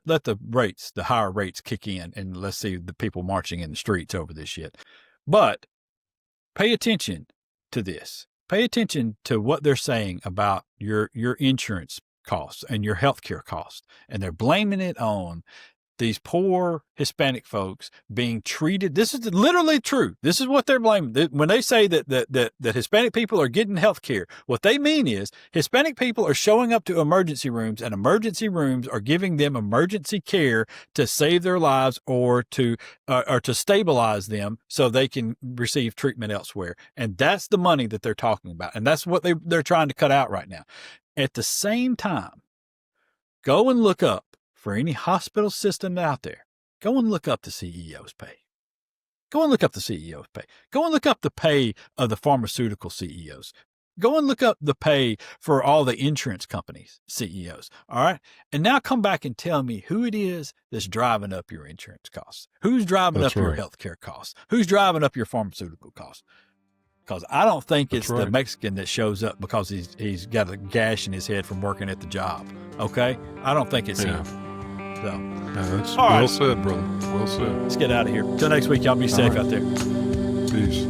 higher rates kick in, and let's see the people marching in the streets over this shit. But pay attention to this. Pay attention to what they're saying about your insurance costs and your healthcare costs, and they're blaming it on these poor Hispanic folks being treated. This is literally true. This is what they're blaming. When they say that Hispanic people are getting health care, what they mean is Hispanic people are showing up to emergency rooms, and emergency rooms are giving them emergency care to save their lives or to stabilize them so they can receive treatment elsewhere. And that's the money that they're talking about. And that's what they're trying to cut out right now. At the same time, go and look up, for any hospital system out there, go and look up the CEO's pay. Go and look up the CEO's pay. Go and look up the pay of the pharmaceutical CEOs. Go and look up the pay for all the insurance companies' CEOs. All right. And now come back and tell me who it is that's driving up your insurance costs. Who's driving up your healthcare costs? Who's driving up your pharmaceutical costs? Because I don't think it's the Mexican that shows up because he's got a gash in his head from working at the job. Okay? I don't think it's him. So, that's well said, brother. Well said. Let's get out of here. Till next week, y'all be safe out there. Peace.